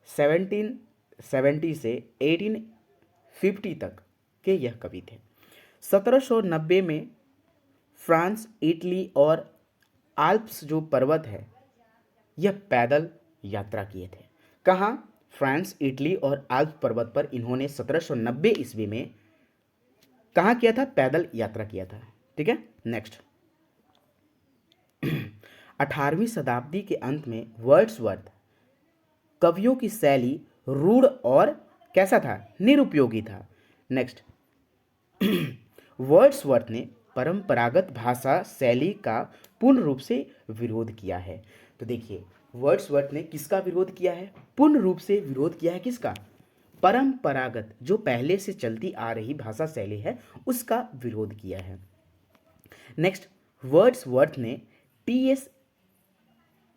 1770 से 1850 तक के यह कवि थे। 1790 में फ्रांस, इटली और आल्प्स जो पर्वत है, यह पैदल यात्रा किए थे। कहाँ? फ्रांस, इटली और आल्प्स पर्वत पर इन्होंने 1790 ईस्वी में कहाँ किया था? पैदल यात्रा किया था, ठीक है। नेक्स्ट, 18वीं शताब्दी के अंत में वर्ड्सवर्थ कवियों की शैली रूढ़ और कैसा था? निरुपयोगी था। नेक्स्ट, वर्ड्सवर्थ ने परंपरागत भाषा शैली का पूर्ण रूप से विरोध किया है। तो देखिए, वर्ड्सवर्थ ने किसका विरोध किया है? पूर्ण रूप से विरोध किया है। किसका? परंपरागत, जो पहले से चलती आ रही भाषा शैली है, उसका विरोध किया है। नेक्स्ट, वर्ड्सवर्थ ने टी.एस.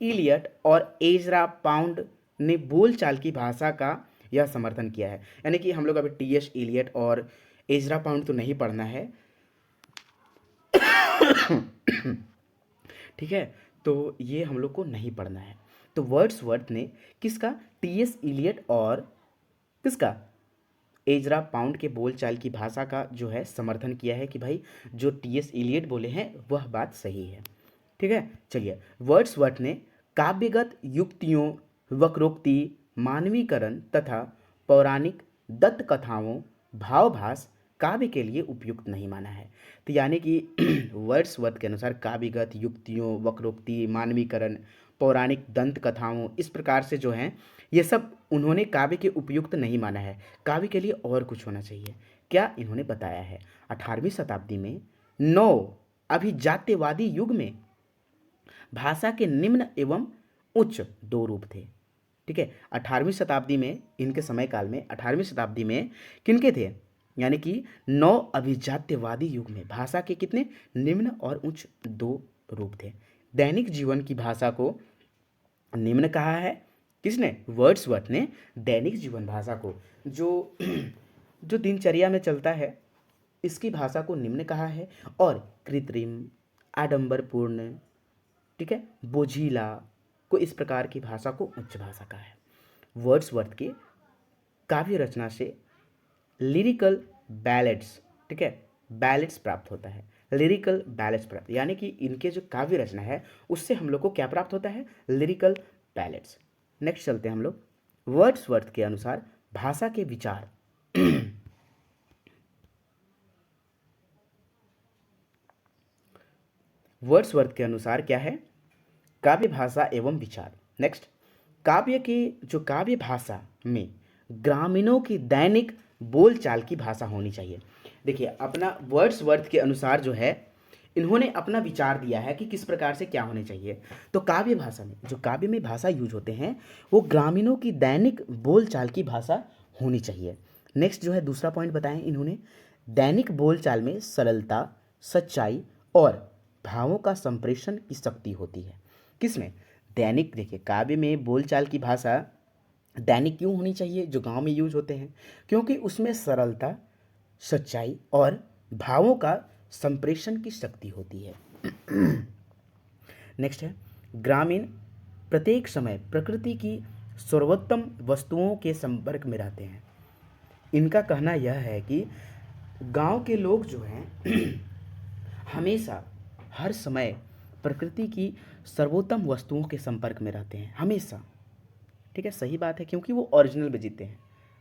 इलियट और एजरा पाउंड ने बोलचाल की भाषा का यह समर्थन किया है। यानी कि हम लोग अभी टी.एस. इलियट और एजरा पाउंड तो नहीं पढ़ना है, ठीक है, तो ये हम लोग को नहीं पढ़ना है। तो वर्ड्सवर्थ ने किसका? टी.एस. इलियट और किसका? एजरा पाउंड के बोलचाल की भाषा का जो है समर्थन किया है कि भाई जो टी.एस. इलियट बोले हैं वह बात सही है, ठीक है। चलिए, वर्ड्सवर्थ ने काव्यगत युक्तियों, वक्रोक्ति, मानवीकरण तथा पौराणिक दत्त कथाओं, भावभास काव्य के लिए उपयुक्त नहीं माना है। तो यानी कि वर्ड्सवर्थ के अनुसार काव्यगत युक्तियों, वक्रोक्ति, मानवीकरण, पौराणिक दंत कथाओं, इस प्रकार से जो हैं ये सब उन्होंने काव्य के उपयुक्त नहीं माना है। काव्य के लिए और कुछ होना चाहिए। क्या इन्होंने बताया है? 18वीं शताब्दी में नौ अभिजात्यवादी युग में भाषा के निम्न एवं उच्च दो रूप थे, ठीक है। 18वीं शताब्दी में, इनके समय काल में 18वीं शताब्दी में किनके थे? यानी कि नौ अभिजात्यवादी युग में भाषा के कितने? निम्न और उच्च दो रूप थे। दैनिक जीवन की भाषा को निम्न कहा है। किसने? वर्ड्सवर्थ ने दैनिक जीवन भाषा को, जो जो दिनचर्या में चलता है, इसकी भाषा को निम्न कहा है। और कृत्रिम, आडंबरपूर्ण, ठीक है, बोझिला को, इस प्रकार की भाषा को उच्च भाषा कहा है। वर्ड्सवर्थ के काव्य रचना से लिरिकल बैलेड्स, ठीक है, बैलेड्स प्राप्त होता है। लिरिकल बैलेड्स प्राप्त, यानी कि इनके जो काव्य रचना है उससे हम लोग को क्या प्राप्त होता है? Lyrical ballads. नेक्स्ट चलते हैं हम लोग। वर्ड्सवर्थ के अनुसार भाषा के विचार वर्ड्सवर्थ के अनुसार क्या है? काव्य भाषा एवं विचार। नेक्स्ट, काव्य की जो काव्य भाषा में ग्रामीणों की दैनिक बोलचाल की भाषा होनी चाहिए। देखिए, अपना वर्ड्सवर्थ के अनुसार जो है, इन्होंने अपना विचार दिया है कि किस प्रकार से क्या होने चाहिए। तो काव्य भाषा में, जो काव्य में भाषा यूज होते हैं, वो ग्रामीणों की दैनिक बोलचाल की भाषा होनी चाहिए। नेक्स्ट जो है दूसरा पॉइंट बताएं इन्होंने, दैनिक बोलचाल में सरलता, सच्चाई और भावों का संप्रेषण की शक्ति होती है। किसमें? दैनिक। देखिए, काव्य में बोलचाल की भाषा दैनिक क्यों होनी चाहिए, जो गांव में यूज होते हैं? क्योंकि उसमें सरलता, सच्चाई और भावों का संप्रेषण की शक्ति होती है। नेक्स्ट है, ग्रामीण प्रत्येक समय प्रकृति की सर्वोत्तम वस्तुओं के संपर्क में रहते हैं। इनका कहना यह है कि गांव के लोग जो हैं हमेशा, हर समय प्रकृति की सर्वोत्तम वस्तुओं के संपर्क में रहते हैं हमेशा, ठीक है। सही बात है, क्योंकि वो ओरिजिनल में जीते हैं।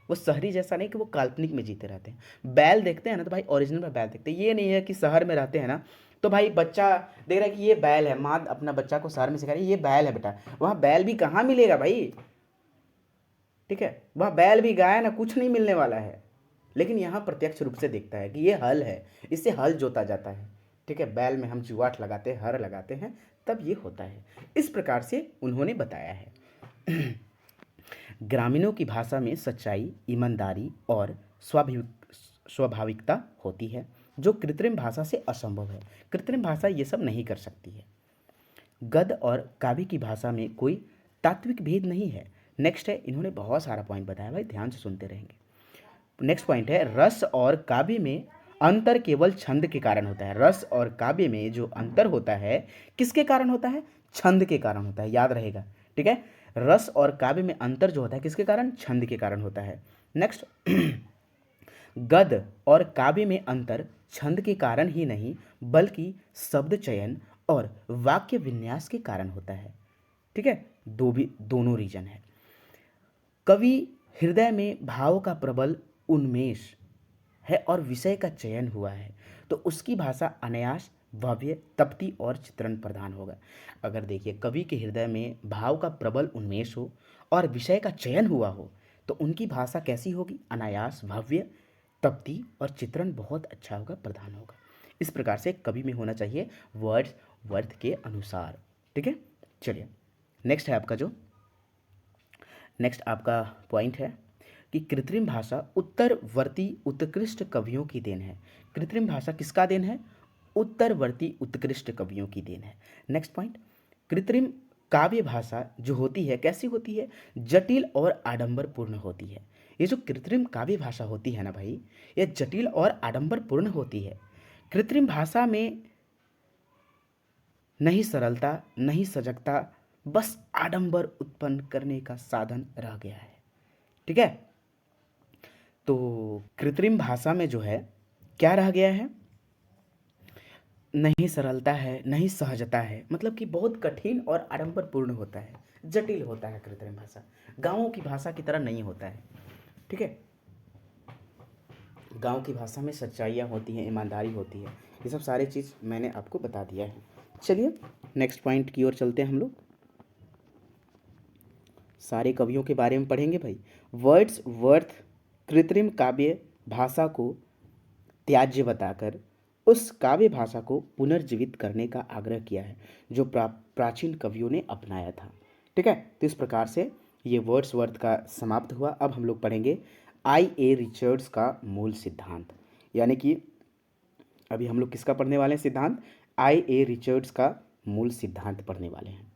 वो शहरी जैसा नहीं कि वो काल्पनिक में जीते रहते हैं। बैल देखते हैं ना, तो भाई ओरिजिनल में बैल देखते हैं। ये नहीं है कि शहर में रहते हैं ना, तो भाई बच्चा देख रहा है कि ये बैल है, माँ अपना बच्चा को शहर में सिखा रही है ये बैल है बेटा, वहाँ बैल भी कहाँ मिलेगा भाई, ठीक है। वहाँ बैल भी गाय ना, कुछ नहीं मिलने वाला है। लेकिन यहाँ प्रत्यक्ष रूप से देखता है कि ये हल है, इससे हल जोता जाता है, ठीक है, बैल में हम जुआट लगाते हैं, हर लगाते हैं, तब ये होता है। इस प्रकार से उन्होंने बताया है। ग्रामीणों की भाषा में सच्चाई, ईमानदारी और स्वाभाविकता होती है, जो कृत्रिम भाषा से असंभव है। कृत्रिम भाषा ये सब नहीं कर सकती है। गद्य और काव्य की भाषा में कोई तात्विक भेद नहीं है। नेक्स्ट है, इन्होंने बहुत सारा पॉइंट बताया भाई, ध्यान से सुनते रहेंगे। नेक्स्ट पॉइंट है, रस और काव्य में अंतर केवल छंद के कारण होता है। रस और काव्य में जो अंतर होता है किसके कारण होता है? छंद के कारण होता है, याद रहेगा, ठीक है। रस और काव्य में अंतर जो होता है किसके कारण? छंद के कारण होता है। नेक्स्ट, गद्य और काव्य में अंतर छंद के कारण ही नहीं बल्कि शब्द चयन और वाक्य विन्यास के कारण होता है, ठीक है। दोनों रीजन है। कवि हृदय में भाव का प्रबल उन्मेष है और विषय का चयन हुआ है तो उसकी भाषा अनायास भव्य, तप्ती और चित्रण प्रधान होगा। अगर देखिए कवि के हृदय में भाव का प्रबल उन्मेष हो और विषय का चयन हुआ हो तो उनकी भाषा कैसी होगी? अनायास, भव्य, तप्ती और चित्रण बहुत अच्छा होगा, प्रधान होगा। इस प्रकार से कवि में होना चाहिए वर्ड्स वर्थ के अनुसार, ठीक है। चलिए नेक्स्ट है आपका जो नेक्स्ट आपका पॉइंट है कि कृत्रिम भाषा उत्तरवर्ती उत्कृष्ट कवियों की देन है। कृत्रिम भाषा किसका देन है? उत्तरवर्ती उत्कृष्ट कवियों की देन है। नेक्स्ट पॉइंट, कृत्रिम काव्य भाषा जो होती है कैसी होती है? जटिल और आडंबरपूर्ण होती है। ये जो कृत्रिम काव्य भाषा होती है ना भाई, ये जटिल और आडंबरपूर्ण होती है। कृत्रिम भाषा में नहीं सरलता, नहीं सजगता, बस आडंबर उत्पन्न करने का साधन रह गया है, ठीक है। तो कृत्रिम भाषा में जो है क्या रह गया है? नहीं सरलता है, नहीं सहजता है, मतलब कि बहुत कठिन और आडंबरपूर्ण होता है, जटिल होता है कृत्रिम भाषा, गाँवों की भाषा की तरह नहीं होता है, ठीक है। गांव की भाषा में सच्चाइयाँ होती हैं, ईमानदारी होती है, ये सब सारी चीज़ मैंने आपको बता दिया है। चलिए नेक्स्ट पॉइंट की ओर चलते हैं हम लोग। सारे कवियों के बारे में पढ़ेंगे भाई। वर्ड्सवर्थ कृत्रिम काव्य भाषा को त्याज्य बताकर उस काव्य भाषा को पुनर्जीवित करने का आग्रह किया है जो प्राचीन कवियों ने अपनाया था, ठीक है। तो इस प्रकार से ये वर्ड्सवर्थ का समाप्त हुआ। अब हम लोग पढ़ेंगे I.A. रिचर्ड्स का मूल सिद्धांत, यानी कि अभी हम लोग किसका पढ़ने वाले हैं सिद्धांत? I.A. रिचर्ड्स का मूल सिद्धांत पढ़ने वाले हैं।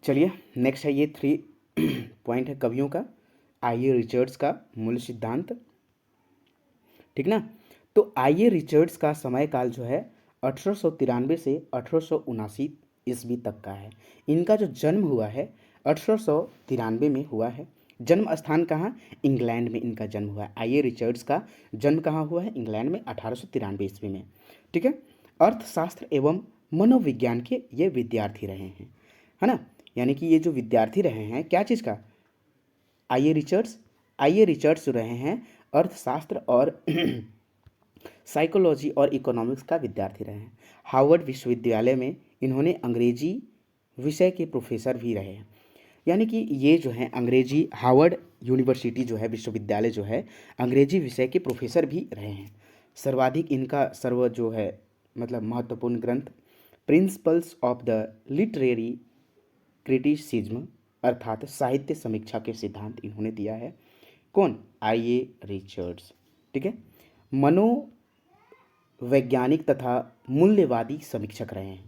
चलिए नेक्स्ट है, ये 3 पॉइंट है कवियों का, I.A. रिचर्ड्स का मूल सिद्धांत, ठीक ना। तो I.A. रिचर्ड्स का समय काल जो है 1893 से 1879 ईस्वी तक का है। इनका जो जन्म हुआ है 1893 में हुआ है। जन्म स्थान कहाँ? इंग्लैंड में इनका जन्म हुआ है। I.A. रिचर्ड्स का जन्म कहाँ हुआ है? इंग्लैंड में 1893 ईस्वी में, ठीक है। अर्थशास्त्र एवं मनोविज्ञान के ये विद्यार्थी रहे हैं, है ना। यानी कि ये जो विद्यार्थी रहे हैं क्या चीज़ का? I.A. रिचर्ड्स जो रहे हैं अर्थशास्त्र और साइकोलॉजी और इकोनॉमिक्स का विद्यार्थी रहे हैं। हार्वर्ड विश्वविद्यालय में इन्होंने अंग्रेजी विषय के प्रोफेसर भी रहे हैं। यानी कि ये जो है अंग्रेजी, हार्वर्ड यूनिवर्सिटी जो है, विश्वविद्यालय जो है, अंग्रेजी विषय के प्रोफेसर भी रहे हैं। सर्वाधिक इनका जो है मतलब महत्वपूर्ण ग्रंथ principles of the literary criticism अर्थात साहित्य समीक्षा के सिद्धांत इन्होंने दिया है। कौन? I.A. रिचर्ड्स, ठीक है। मनोवैज्ञानिक तथा मूल्यवादी समीक्षक रहे हैं।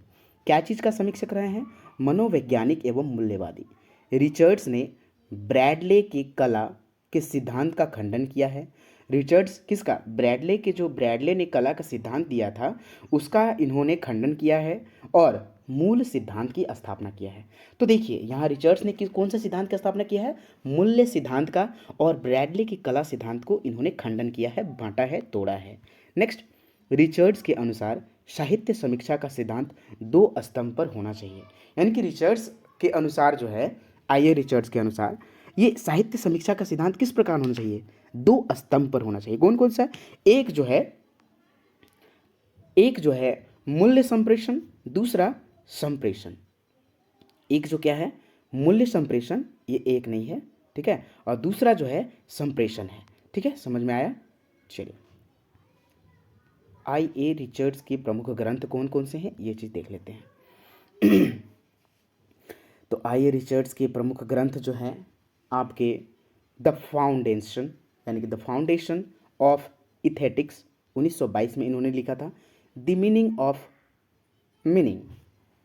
क्या चीज़ का समीक्षक रहे हैं? मनोवैज्ञानिक एवं मूल्यवादी। रिचर्ड्स ने ब्रैडले की कला के सिद्धांत का खंडन किया है। रिचर्ड्स किसका? ब्रैडले ने कला का सिद्धांत दिया था उसका इन्होंने खंडन किया है और मूल सिद्धांत की स्थापना किया है। तो देखिए यहाँ रिचर्ड्स ने कौन सा सिद्धांत की स्थापना किया है? मूल्य सिद्धांत का, और ब्रैडले की कला सिद्धांत को इन्होंने खंडन किया है, बांटा है, तोड़ा है। नेक्स्ट, रिचर्ड्स के अनुसार साहित्य समीक्षा का सिद्धांत 2 स्तंभ पर होना चाहिए। यानी कि रिचर्ड्स के अनुसार जो है, I.A. रिचर्ड्स के अनुसार ये साहित्य समीक्षा का सिद्धांत किस प्रकार होना चाहिए? 2 स्तंभ पर होना चाहिए। कौन कौन सा? एक जो है मूल्य संप्रेषण, दूसरा संप्रेषण। एक जो क्या है? मूल्य संप्रेषण, ये एक नहीं है, ठीक है, और दूसरा जो है संप्रेषण है। ठीक है, समझ में आया? चलिए, I.A. रिचर्ड्स के प्रमुख ग्रंथ कौन कौन से हैं ये चीज़ देख लेते हैं। तो I.A. रिचर्ड्स के प्रमुख ग्रंथ जो हैं आपके द फाउंडेशन, यानी कि द फाउंडेशन ऑफ इथेटिक्स 1922 में इन्होंने लिखा था। द मीनिंग ऑफ मीनिंग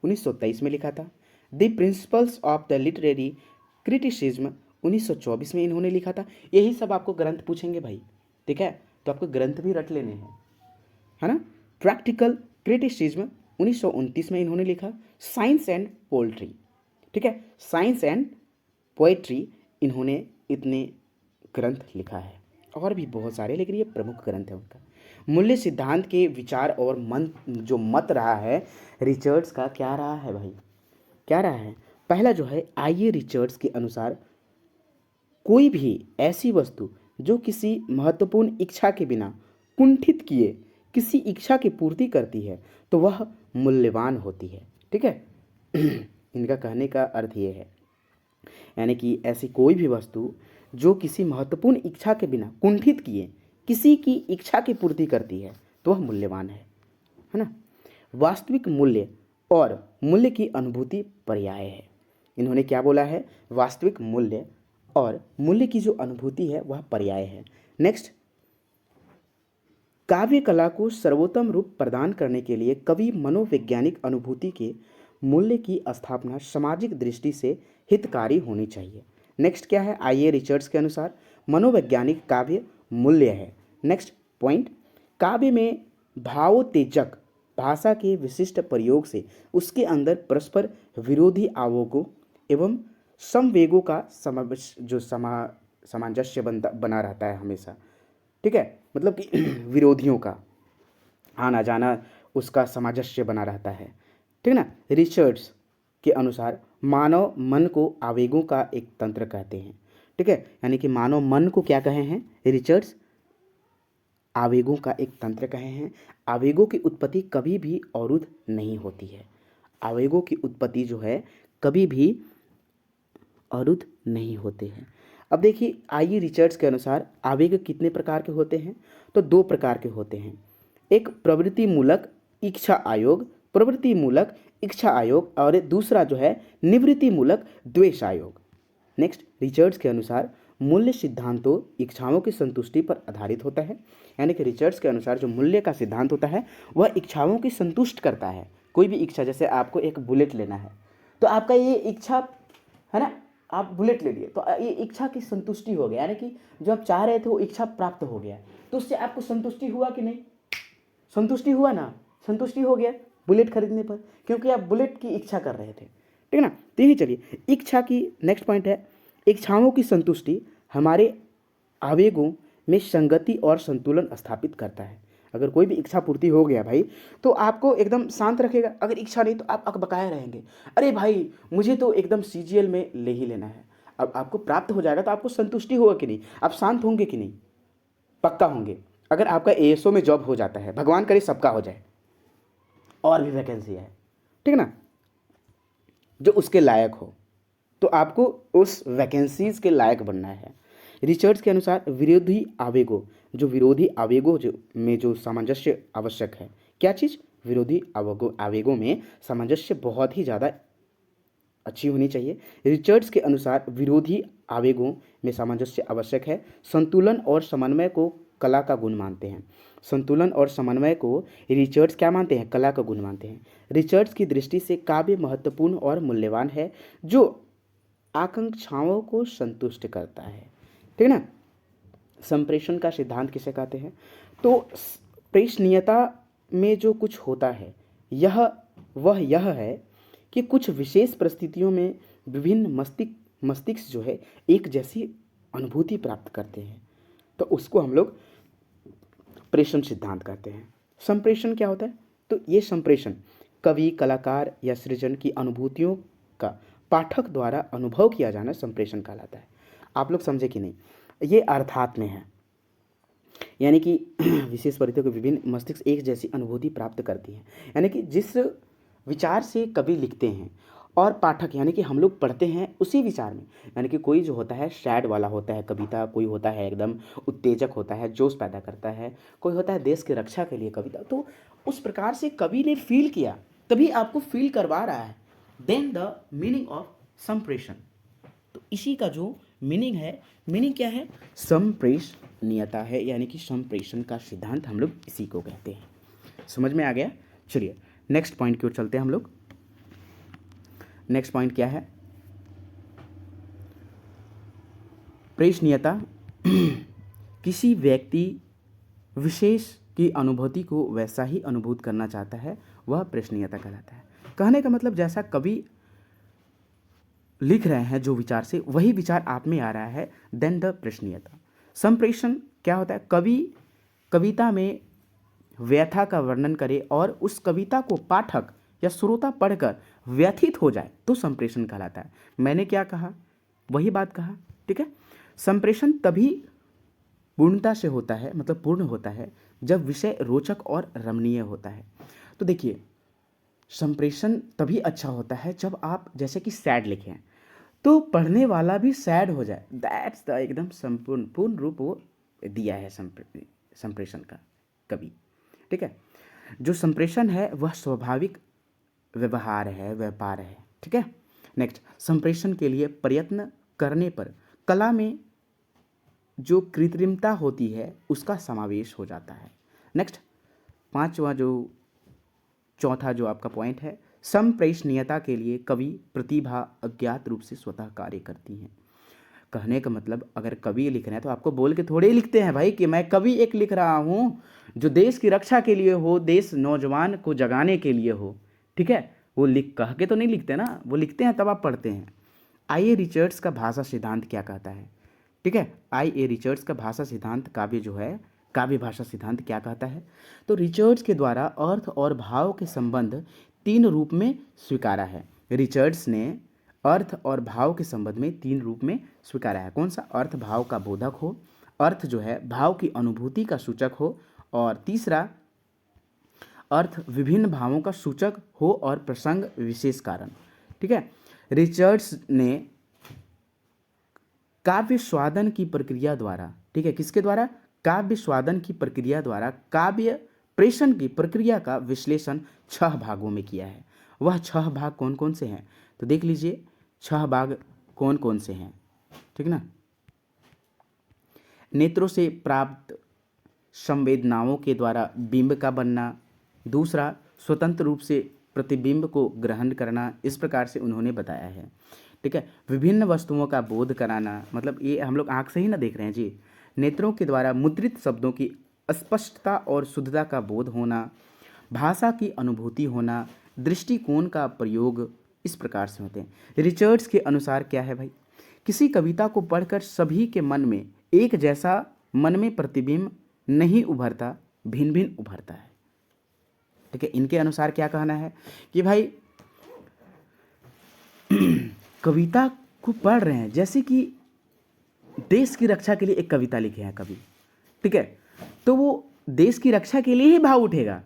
1923 में लिखा था। The principles of the literary criticism 1924 में इन्होंने लिखा था। यही सब आपको ग्रंथ पूछेंगे भाई, ठीक है, तो आपको ग्रंथ भी रट लेने हैं, है ना। प्रैक्टिकल क्रिटिसिज्म 1929 में इन्होंने लिखा। साइंस एंड पोल्ट्री, ठीक है, साइंस एंड पोएट्री इन्होंने इतने ग्रंथ लिखा है, और भी बहुत सारे, लेकिन ये प्रमुख ग्रंथ है उनका। मूल्य सिद्धांत के विचार और मन जो मत रहा है रिचर्ड्स का, क्या रहा है भाई, क्या रहा है? पहला जो है I.A. रिचर्ड्स के अनुसार कोई भी ऐसी वस्तु जो किसी महत्वपूर्ण इच्छा के बिना कुंठित किए किसी इच्छा की पूर्ति करती है तो वह मूल्यवान होती है, ठीक है। इनका कहने का अर्थ ये है, यानी कि ऐसी कोई भी वस्तु जो किसी महत्वपूर्ण इच्छा के बिना कुंठित किए किसी की इच्छा की पूर्ति करती है तो वह मूल्यवान है ना। वास्तविक मूल्य और मूल्य की अनुभूति पर्याय है। इन्होंने क्या बोला है? वास्तविक मूल्य और मूल्य की जो अनुभूति है वह पर्याय है। नेक्स्ट, काव्य कला को सर्वोत्तम रूप प्रदान करने के लिए कवि मनोवैज्ञानिक अनुभूति के मूल्य की स्थापना सामाजिक दृष्टि से हितकारी होनी चाहिए। नेक्स्ट क्या है? I.A. रिचर्ड्स के अनुसार मनोवैज्ञानिक काव्य मूल्य है। नेक्स्ट पॉइंट, काव्य में भावोत्तेजक भाषा के विशिष्ट प्रयोग से उसके अंदर परस्पर विरोधी आवेगों एवं संवेगों का सामंजस्य बना रहता है हमेशा, ठीक है, मतलब कि विरोधियों का आना जाना उसका सामंजस्य बना रहता है, ठीक ना। रिचर्ड्स के अनुसार मानव मन को आवेगों का एक तंत्र कहते हैं, ठीक है, यानी कि मानव मन को क्या कहे हैं रिचर्ड्स? आवेगों का एक तंत्र कहे हैं। आवेगों की उत्पत्ति कभी भी अवरुद्ध नहीं होती है। आवेगों की उत्पत्ति जो है कभी भी अवरुद्ध नहीं होते हैं। अब देखिए I.A. रिचर्ड्स के अनुसार आवेग कितने प्रकार के होते हैं? तो 2 प्रकार के होते हैं। एक प्रवृत्ति मूलक इच्छा आयोग, प्रवृत्ति मूलक इच्छा आयोग, और दूसरा जो है निवृत्ति मूलक द्वेष आयोग। नेक्स्ट, रिचर्ड्स के अनुसार मूल्य सिद्धांतों इच्छाओं की संतुष्टि पर आधारित होता है, यानी कि रिचर्ड्स के अनुसार जो मूल्य का सिद्धांत होता है वह इच्छाओं की संतुष्ट करता है। कोई भी इच्छा, जैसे आपको एक बुलेट लेना है तो आपका ये इच्छा है ना, आप बुलेट ले लिए तो ये इच्छा की संतुष्टि हो गया, यानी कि जो आप चाह रहे थे वो इच्छा प्राप्त हो गया, तो उससे आपको संतुष्टि हुआ कि नहीं? संतुष्टि हुआ ना, संतुष्टि हो गया बुलेट खरीदने पर, क्योंकि आप बुलेट की इच्छा कर रहे थे, ठीक है ना। तो यही चलिए इच्छा की नेक्स्ट पॉइंट है, इच्छाओं की संतुष्टि हमारे आवेगों में संगति और संतुलन स्थापित करता है। अगर कोई भी इच्छा पूर्ति हो गया भाई तो आपको एकदम शांत रखेगा, अगर इच्छा नहीं तो आप अकबकाए रहेंगे, अरे भाई मुझे तो एकदम CGL में ले ही लेना है। अब आपको प्राप्त हो जाएगा तो आपको संतुष्टि होगा कि नहीं? आप शांत होंगे कि नहीं? पक्का होंगे। अगर आपका ASO में जॉब हो जाता है, भगवान करे सबका हो जाए, और भी वैकेंसी है, ठीक है ना, जो उसके लायक हो, तो आपको उस वैकेंसीज के लायक बनना है। रिचर्ड्स के अनुसार विरोधी आवेगों में जो सामंजस्य आवश्यक है, क्या चीज़? विरोधी आवेगों में सामंजस्य बहुत ही ज़्यादा अच्छी होनी चाहिए। रिचर्ड्स के अनुसार विरोधी आवेगों में सामंजस्य आवश्यक है। संतुलन और समन्वय को कला का गुण मानते हैं। संतुलन और समन्वय को रिचर्ड्स क्या मानते हैं? कला का गुण मानते हैं। रिचर्ड्स की दृष्टि से काव्य महत्वपूर्ण और मूल्यवान है जो आकांक्षाओं को संतुष्ट करता है, ठीक है ना। संप्रेषण का सिद्धांत किसे कहते हैं? तो प्रेषणीयता में जो कुछ होता है यह है कि कुछ विशेष परिस्थितियों में विभिन्न मस्तिष्क जो है एक जैसी अनुभूति प्राप्त करते हैं, तो उसको हम लोग प्रेषण सिद्धांत कहते हैं। संप्रेषण क्या होता है? तो ये संप्रेषण कवि, कलाकार या सृजन की अनुभूतियों का पाठक द्वारा अनुभव किया जाना संप्रेषण कहलाता है। आप लोग समझे कि नहीं? ये अर्थात में है, यानी कि विशेष परिस्थितियों के विभिन्न मस्तिष्क एक जैसी अनुभूति प्राप्त करती हैं, यानी कि जिस विचार से कवि लिखते हैं और पाठक यानी कि हम लोग पढ़ते हैं उसी विचार में, यानी कि कोई जो होता है सैड वाला होता है कविता, कोई होता है एकदम उत्तेजक होता है, जोश पैदा करता है, कोई होता है देश की रक्षा के लिए कविता। तो उस प्रकार से कवि ने फील किया, तभी आपको फील करवा रहा है। देन द मीनिंग ऑफ संप्रेषण, तो इसी का जो मीनिंग है, मीनिंग क्या है, संप्रेषणीयता है, यानी कि संप्रेषण का सिद्धांत हम लोग इसी को कहते हैं। समझ में आ गया? चलिए नेक्स्ट पॉइंट की ओर चलते हैं हम लोग। नेक्स्ट पॉइंट क्या है, प्रेषणीयता किसी व्यक्ति विशेष की अनुभूति को वैसा ही अनुभूत करना चाहता है, वह प्रेषणीयता कहलाता है। कहने का मतलब जैसा कवि लिख रहे हैं जो विचार से, वही विचार आप में आ रहा है, देन द प्रेषणीयता। संप्रेषण क्या होता है, कवि कविता में व्यथा का वर्णन करे और उस कविता को पाठक या श्रोता पढ़कर व्यथित हो जाए तो संप्रेषण कहलाता है। मैंने क्या कहा, वही बात कहा, ठीक है। संप्रेषण तभी पूर्णता से होता है, मतलब पूर्ण होता है, जब विषय रोचक और रमणीय होता है। तो देखिए संप्रेषण तभी अच्छा होता है जब आप जैसे कि सैड लिखें तो पढ़ने वाला भी सैड हो जाए, दैट्स द एकदम संपूर्ण पूर्ण रूप वो दिया है संप्रेषण का कवि, ठीक है। जो संप्रेषण है वह स्वाभाविक व्यवहार है, व्यापार है, ठीक है। नेक्स्ट, संप्रेषण के लिए प्रयत्न करने पर कला में जो कृत्रिमता होती है उसका समावेश हो जाता है। नेक्स्ट, चौथा जो आपका पॉइंट है, संप्रेषणीयता के लिए कवि प्रतिभा अज्ञात रूप से स्वतः कार्य करती है। कहने का मतलब अगर कवि लिख रहे हैं तो आपको बोल के थोड़े ही लिखते हैं भाई कि मैं कवि एक लिख रहा हूँ जो देश की रक्षा के लिए हो, देश नौजवान को जगाने के लिए हो, ठीक है। वो लिख कह के तो नहीं लिखते ना, वो लिखते हैं तब आप पढ़ते हैं। आई.ए. रिचर्ड्स का भाषा सिद्धांत क्या कहता है, ठीक है। आई.ए. रिचर्ड्स का भाषा सिद्धांत काव्य जो है, काव्य भाषा सिद्धांत क्या कहता है, तो रिचर्ड्स के द्वारा अर्थ और भाव के संबंध 3 रूप में स्वीकारा है। रिचर्ड्स ने अर्थ और भाव के संबंध में 3 रूप में स्वीकारा है। कौन सा, अर्थ भाव का बोधक हो, अर्थ जो है भाव की अनुभूति का सूचक हो, और तीसरा अर्थ विभिन्न भावों का सूचक हो और प्रसंग विशेष कारण, ठीक है। रिचर्ड्स ने काव्य स्वादन की प्रक्रिया द्वारा, ठीक है, किसके द्वारा, काव्य स्वादन की प्रक्रिया द्वारा काव्य प्रेषण की प्रक्रिया का विश्लेषण 6 भागों में किया है। वह 6 भाग कौन कौन से हैं, तो देख लीजिए 6 भाग कौन कौन से हैं, ठीक ना। नेत्रों से प्राप्त संवेदनाओं के द्वारा बिंब का बनना, दूसरा स्वतंत्र रूप से प्रतिबिंब को ग्रहण करना, इस प्रकार से उन्होंने बताया है, ठीक है। विभिन्न वस्तुओं का बोध कराना, मतलब ये हम लोग आँख से ही ना देख रहे हैं जी, नेत्रों के द्वारा मुद्रित शब्दों की स्पष्टता और शुद्धता का बोध होना, भाषा की अनुभूति होना, दृष्टिकोण का प्रयोग, इस प्रकार से होते हैं। रिचर्ड्स के अनुसार क्या है भाई, किसी कविता को पढ़कर सभी के मन में एक जैसा मन में प्रतिबिंब नहीं उभरता, भिन्न भिन्न उभरता है, ठीक है। इनके अनुसार क्या कहना है कि भाई कविता को पढ़ रहे हैं, जैसे कि देश की रक्षा के लिए एक कविता लिखे हैं कवि, ठीक है, तो वो देश की रक्षा के लिए ही भाव उठेगा,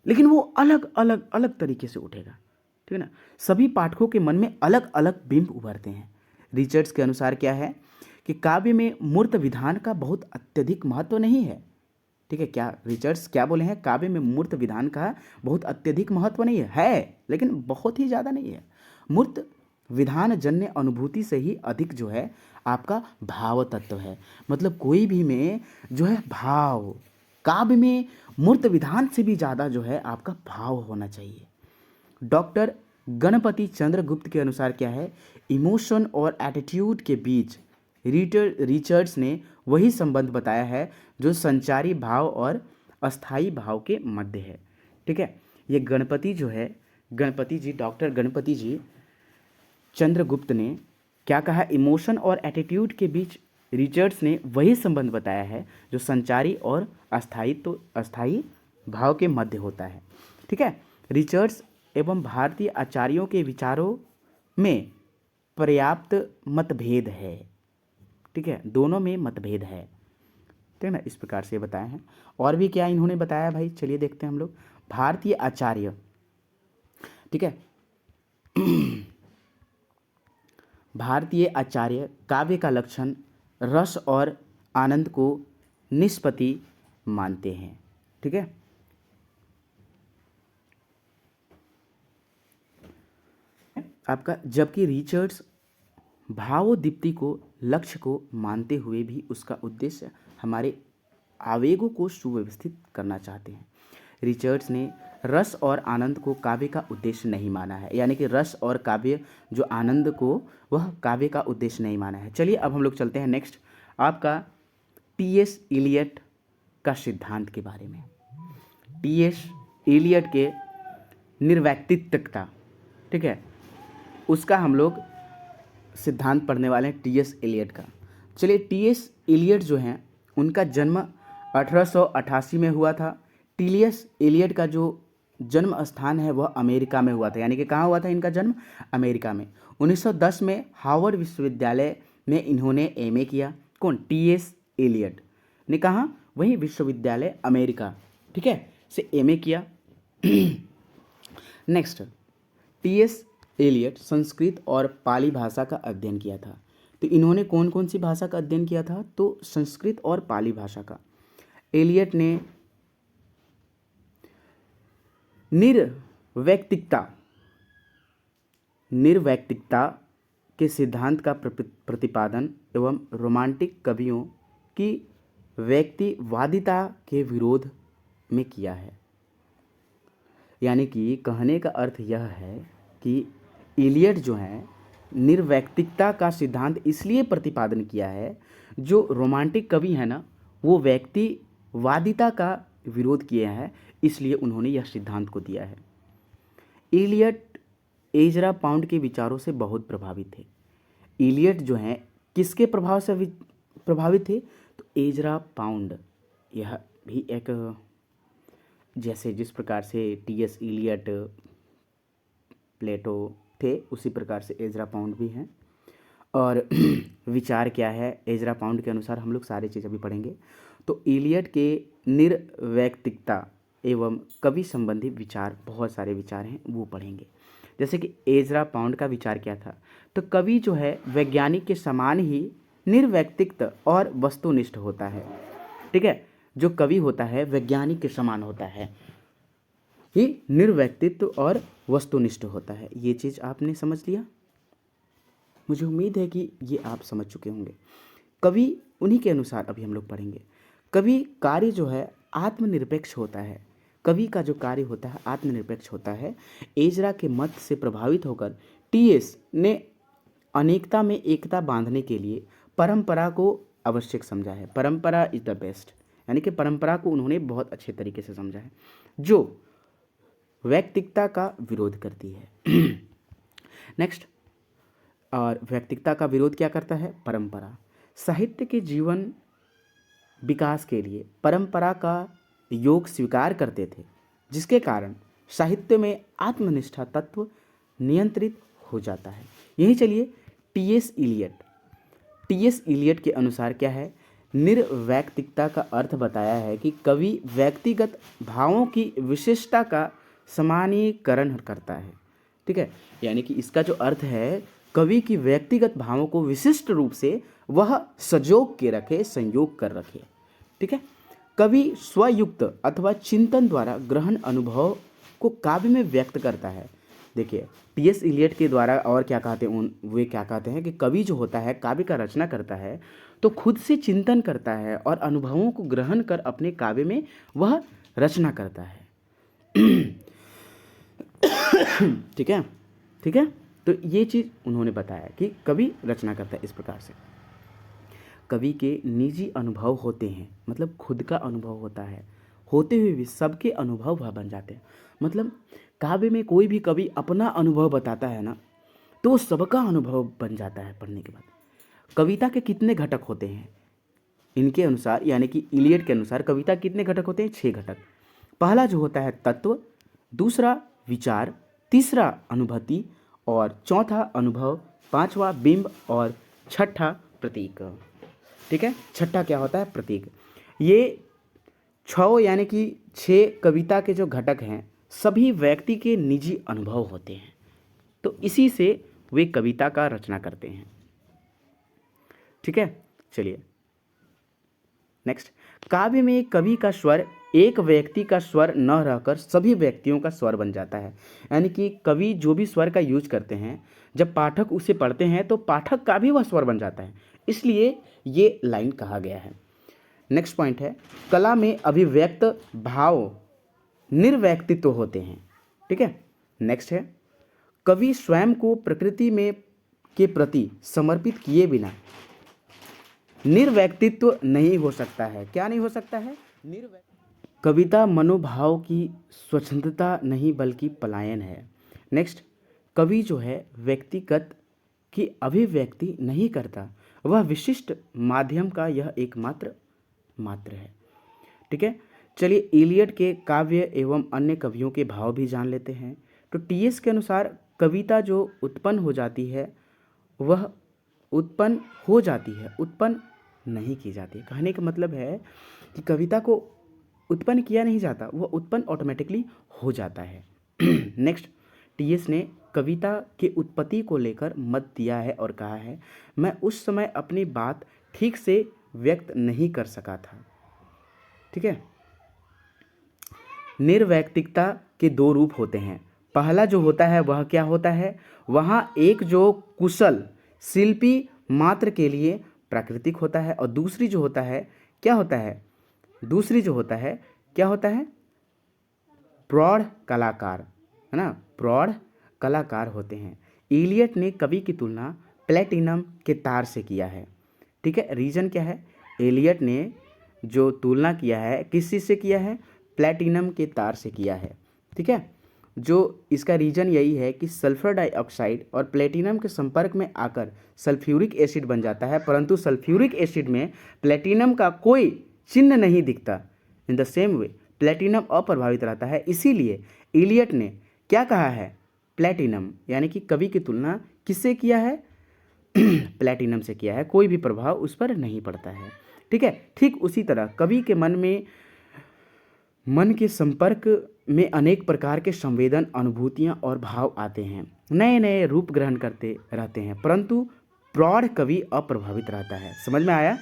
लेकिन वो अलग अलग अलग तरीके से उठेगा, ठीक है ना। सभी पाठकों के मन में अलग अलग बिंब उभरते हैं। रिचर्ड्स के अनुसार क्या है कि काव्य में मूर्त विधान का बहुत अत्यधिक महत्व नहीं है, ठीक है। क्या रिचर्ड्स क्या बोले हैं, काव्य में मूर्त विधान का बहुत अत्यधिक महत्व नहीं है, लेकिन बहुत ही ज़्यादा नहीं है। मूर्त विधान जन्य अनुभूति से ही अधिक जो है आपका भाव तत्व है, मतलब कोई भी में जो है भाव, काव्य में मूर्त विधान से भी ज़्यादा जो है आपका भाव होना चाहिए। डॉक्टर गणपति चंद्र गुप्त के अनुसार क्या है, इमोशन और एटीट्यूड के बीच रिचर्ड्स ने वही संबंध बताया है जो संचारी भाव और अस्थाई भाव के मध्य है, ठीक है। ये गणपति जो है, गणपति जी, डॉक्टर गणपति जी चंद्रगुप्त ने क्या कहा, इमोशन और एटीट्यूड के बीच रिचर्ड्स ने वही संबंध बताया है जो संचारी और अस्थाई भाव के मध्य होता है, ठीक है। रिचर्ड्स एवं भारतीय आचार्यों के विचारों में पर्याप्त मतभेद है, ठीक है, दोनों में मतभेद है, ठीक है ना। इस प्रकार से बताए हैं। और भी क्या इन्होंने बताया भाई, चलिए देखते हैं हम लोग। भारतीय आचार्य, ठीक है, भारतीय आचार्य काव्य का लक्षण रस और आनंद को निष्पत्ति मानते हैं। ठीक है, आपका जबकि रिचर्ड्स भावोद्दीप्ति को लक्ष्य को मानते हुए भी उसका उद्देश्य हमारे आवेगों को सुव्यवस्थित करना चाहते हैं। रिचर्ड्स ने रस और आनंद को काव्य का उद्देश्य नहीं माना है, यानी कि रस और काव्य जो आनंद को वह काव्य का उद्देश्य नहीं माना है। चलिए अब हम लोग चलते हैं नेक्स्ट आपका टी.एस. इलियट का सिद्धांत के बारे में। टी.एस. इलियट के निर्वैयक्तिकता, ठीक है, उसका हम लोग सिद्धांत पढ़ने वाले हैं टी.एस. इलियट का। चलिए, टी.एस. इलियट जो हैं उनका जन्म 1888 में हुआ था। टी.एस. इलियट का जो जन्म स्थान है वह अमेरिका में हुआ था, यानी कि कहाँ हुआ था इनका जन्म? अमेरिका में। 1910 में हार्वर्ड विश्वविद्यालय में इन्होंने एमए किया। कौन? टी.एस. इलियट ने कहा वही विश्वविद्यालय अमेरिका, ठीक है, से एमए किया। Next, T.S.. इलियट संस्कृत और पाली भाषा का अध्ययन किया था। तो इन्होंने कौन कौन सी भाषा का अध्ययन किया था? तो संस्कृत और पाली भाषा का। इलियट ने निर्वैयक्तिकता के सिद्धांत का प्रतिपादन एवं रोमांटिक कवियों की व्यक्तिवादिता के विरोध में किया है। यानी कि कहने का अर्थ यह है कि इलियट जो है निर्वैयक्तिकता का सिद्धांत इसलिए प्रतिपादन किया है, जो रोमांटिक कवि है ना वो व्यक्तिवादिता का विरोध किए हैं, इसलिए उन्होंने यह सिद्धांत को दिया है। इलियट एजरा पाउंड के विचारों से बहुत प्रभावित थे। इलियट जो हैं किसके प्रभाव से प्रभावित थे? तो एजरा पाउंड, यह भी एक, जैसे जिस प्रकार से टी.एस. इलियट प्लेटो थे उसी प्रकार से एजरा पाउंड भी हैं। और विचार क्या है एजरा पाउंड के अनुसार, हम लोग सारी चीज़ अभी पढ़ेंगे। तो इलियट के निर्वैयक्तिकता एवं कवि संबंधी विचार, बहुत सारे विचार हैं वो पढ़ेंगे। जैसे कि एजरा पाउंड का विचार क्या था? तो कवि जो है वैज्ञानिक के समान ही निर्वैयक्तिक और वस्तुनिष्ठ होता है। ठीक है, जो कवि होता है वैज्ञानिक के समान होता है, ही निर्वैयक्तित्व और वस्तुनिष्ठ होता है। ये चीज़ आपने समझ लिया? मुझे उम्मीद है कि ये आप समझ चुके होंगे। कवि उन्हीं के अनुसार अभी हम लोग पढ़ेंगे। कवि कार्य जो है आत्मनिरपेक्ष होता है। कवि का जो कार्य होता है आत्मनिरपेक्ष होता है। एजरा के मत से प्रभावित होकर टी.एस. ने अनेकता में एकता बांधने के लिए परंपरा को आवश्यक समझा है। परंपरा इज द बेस्ट, यानी कि परंपरा को उन्होंने बहुत अच्छे तरीके से समझा है, जो व्यक्तिकता का विरोध करती है। नेक्स्ट, और व्यक्तिकता का विरोध क्या करता है? परंपरा। साहित्य के जीवन विकास के लिए परंपरा का योग स्वीकार करते थे, जिसके कारण साहित्य में आत्मनिष्ठा तत्व नियंत्रित हो जाता है। यही चलिए टी.एस. इलियट के अनुसार क्या है? निर्वैयक्तिकता का अर्थ बताया है कि कवि व्यक्तिगत भावों की विशेषता का सामान्यीकरण करता है। ठीक है, यानी कि इसका जो अर्थ है कवि की व्यक्तिगत भावों को विशिष्ट रूप से वह संजोग के रखे, संयोग कर रखे। ठीक है, कवि स्वयुक्त अथवा चिंतन द्वारा ग्रहण अनुभव को काव्य में व्यक्त करता है। देखिए टी.एस. इलियट के द्वारा और क्या कहते हैं, वे क्या कहते हैं कि कवि जो होता है काव्य का रचना करता है तो खुद से चिंतन करता है और अनुभवों को ग्रहण कर अपने काव्य में वह रचना करता है। ठीक है, ठीक है, तो ये चीज़ उन्होंने बताया कि कवि रचना करता है इस प्रकार से। कवि के निजी अनुभव होते हैं, मतलब खुद का अनुभव होता है, होते हुए भी सबके अनुभव वह बन जाते हैं। मतलब काव्य में कोई भी कवि अपना अनुभव बताता है ना, तो सबका अनुभव बन जाता है पढ़ने के बाद। कविता के कितने घटक होते हैं इनके अनुसार, यानी कि इलियट के अनुसार कविता कितने घटक होते हैं? 6 घटक। पहला जो होता है तत्व, दूसरा विचार, तीसरा अनुभूति और चौथा अनुभव, पांचवा बिंब और छठा प्रतीक। ठीक है, छठा क्या होता है? प्रतीक। ये 6 यानी कि 6 कविता के जो घटक हैं सभी व्यक्ति के निजी अनुभव होते हैं, तो इसी से वे कविता का रचना करते हैं। ठीक है, चलिए नेक्स्ट। काव्य में कवि का स्वर एक व्यक्ति का स्वर न रहकर सभी व्यक्तियों का स्वर बन जाता है। यानी कि कवि जो भी स्वर का यूज करते हैं, जब पाठक उसे पढ़ते हैं तो पाठक का भी वह स्वर बन जाता है, इसलिए ये लाइन कहा गया है। नेक्स्ट पॉइंट है, कला में अभिव्यक्त भाव निर्व्यक्तित्व होते हैं। ठीक है, नेक्स्ट है, कवि स्वयं को प्रकृति में के प्रति समर्पित किए बिना निर्व्यक्तित्व नहीं हो सकता है। क्या नहीं हो सकता है? कविता मनोभाव की स्वच्छंदता नहीं बल्कि पलायन है। नेक्स्ट, कवि जो है व्यक्तिगत की अभिव्यक्ति नहीं करता, वह विशिष्ट माध्यम का यह एकमात्र मात्र है। ठीक है, चलिए इलियड के काव्य एवं अन्य कवियों के भाव भी जान लेते हैं। तो टीएस के अनुसार कविता जो उत्पन्न हो जाती है वह उत्पन्न हो जाती है, उत्पन्न नहीं की जाती। कहने का मतलब है कि कविता को उत्पन्न किया नहीं जाता, वह उत्पन्न ऑटोमेटिकली हो जाता है। नेक्स्ट, टीएस ने कविता के उत्पत्ति को लेकर मत दिया है और कहा है, मैं उस समय अपनी बात ठीक से व्यक्त नहीं कर सका था। ठीक है, निर्वैयक्तिकता के दो रूप होते हैं। पहला जो होता है वह क्या होता है, वहाँ एक जो कुशल शिल्पी मात्र के लिए प्राकृतिक होता है, और दूसरी जो होता है क्या होता है, दूसरी जो होता है क्या होता है, प्रौढ़ कलाकार, है ना, प्रौढ़ कलाकार होते हैं। इलियट ने कवि की तुलना प्लेटिनम के तार से किया है। ठीक है, रीजन क्या है, इलियट ने जो तुलना किया है किस चीज़ से किया है, प्लेटिनम के तार से किया है। ठीक है, जो इसका रीजन यही है कि सल्फर डाइऑक्साइड और प्लेटिनम के संपर्क में आकर सल्फ्यूरिक एसिड बन जाता है, परंतु सल्फ्यूरिक एसिड में प्लेटिनम का कोई चिन्ह नहीं दिखता। In the same way platinum अप्रभावित रहता है, इसीलिए इलियट ने क्या कहा है, प्लेटिनम, यानी कि कवि की तुलना किससे किया है, प्लेटिनम से किया है, कोई भी प्रभाव उस पर नहीं पड़ता है। ठीक है, ठीक उसी तरह कवि के मन के संपर्क में अनेक प्रकार के संवेदन, अनुभूतियाँ और भाव आते हैं, नए नए रूप ग्रहण करते रहते हैं, परंतु प्रौढ़ कवि अप्रभावित रहता है। समझ में आया?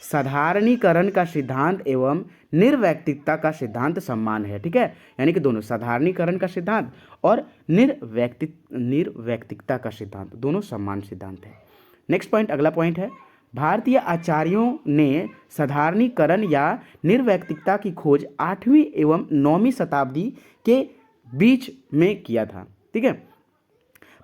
साधारणीकरण का सिद्धांत एवं निर्वैयक्तिकता का सिद्धांत समान है। ठीक है, यानी कि दोनों साधारणीकरण का सिद्धांत और निर्वैयक्तिकता का सिद्धांत दोनों समान सिद्धांत है। नेक्स्ट पॉइंट, अगला पॉइंट है, भारतीय आचार्यों ने साधारणीकरण या निर्वैयक्तिकता की खोज 8वीं एवं 9वीं शताब्दी के बीच में किया था। ठीक है,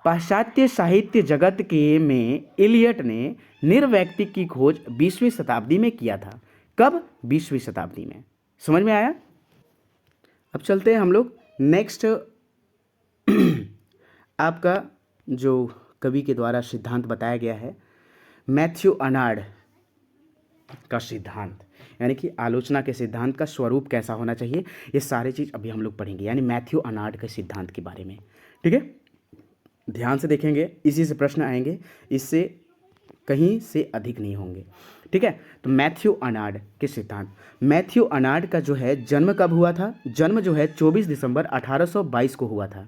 पाश्चात्य साहित्य जगत के में इलियट ने निर्वैयक्तिक की खोज 20वीं शताब्दी में किया था। कब? 20वीं शताब्दी में। समझ में आया? अब चलते हैं हम लोग नेक्स्ट आपका जो कवि के द्वारा सिद्धांत बताया गया है, मैथ्यू अर्नाल्ड का सिद्धांत, यानी कि आलोचना के सिद्धांत का स्वरूप कैसा होना चाहिए, ये सारी चीज़ अभी हम लोग पढ़ेंगे, यानी मैथ्यू अर्नाल्ड के सिद्धांत के बारे में। ठीक है, ध्यान से देखेंगे, इसी से प्रश्न आएंगे, इससे कहीं से अधिक नहीं होंगे। ठीक है, तो मैथ्यू अर्नाल्ड के सिद्धांत, मैथ्यू अर्नाल्ड का जो है जन्म कब हुआ था, जन्म जो है 24 दिसंबर 1822 को हुआ था,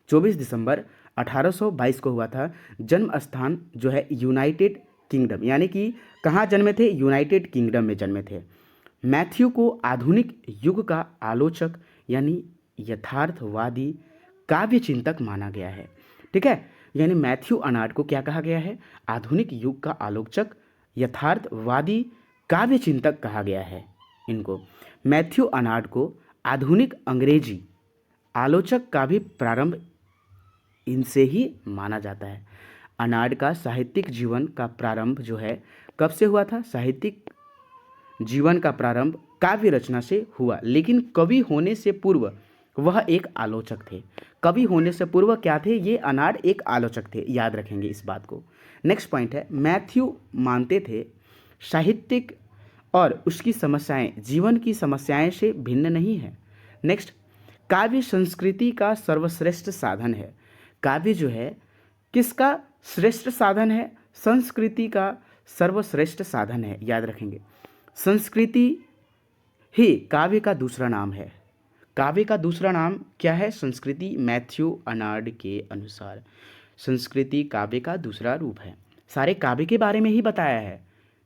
24 दिसंबर 1822 को हुआ था। जन्म स्थान जो है यूनाइटेड किंगडम, यानी कि कहाँ जन्मे थे, यूनाइटेड किंगडम में जन्मे थे। मैथ्यू को आधुनिक युग का आलोचक यानी यथार्थवादी काव्य चिंतक माना गया है। ठीक है, यानी मैथ्यू अर्नाल्ड को क्या कहा गया है, आधुनिक युग का आलोचक यथार्थवादी काव्य चिंतक कहा गया है इनको। मैथ्यू अर्नाल्ड को आधुनिक अंग्रेजी आलोचक का भी प्रारंभ इनसे ही माना जाता है। अर्नाल्ड का साहित्यिक जीवन का प्रारंभ जो है कब से हुआ था, साहित्यिक जीवन का प्रारंभ काव्य रचना से हुआ, लेकिन कवि होने से पूर्व वह एक आलोचक थे। कवि होने से पूर्व क्या थे, ये अर्नाल्ड एक आलोचक थे, याद रखेंगे इस बात को। नेक्स्ट पॉइंट है, मैथ्यू मानते थे साहित्यिक और उसकी समस्याएं जीवन की समस्याएं से भिन्न नहीं है। नेक्स्ट, काव्य संस्कृति का सर्वश्रेष्ठ साधन है। काव्य जो है किसका श्रेष्ठ साधन है, संस्कृति का सर्वश्रेष्ठ साधन है, याद रखेंगे। संस्कृति ही काव्य का दूसरा नाम है। काव्य का दूसरा नाम क्या है, संस्कृति, मैथ्यू अर्नाल्ड के अनुसार। संस्कृति काव्य का दूसरा रूप है। सारे काव्य के बारे में ही बताया है,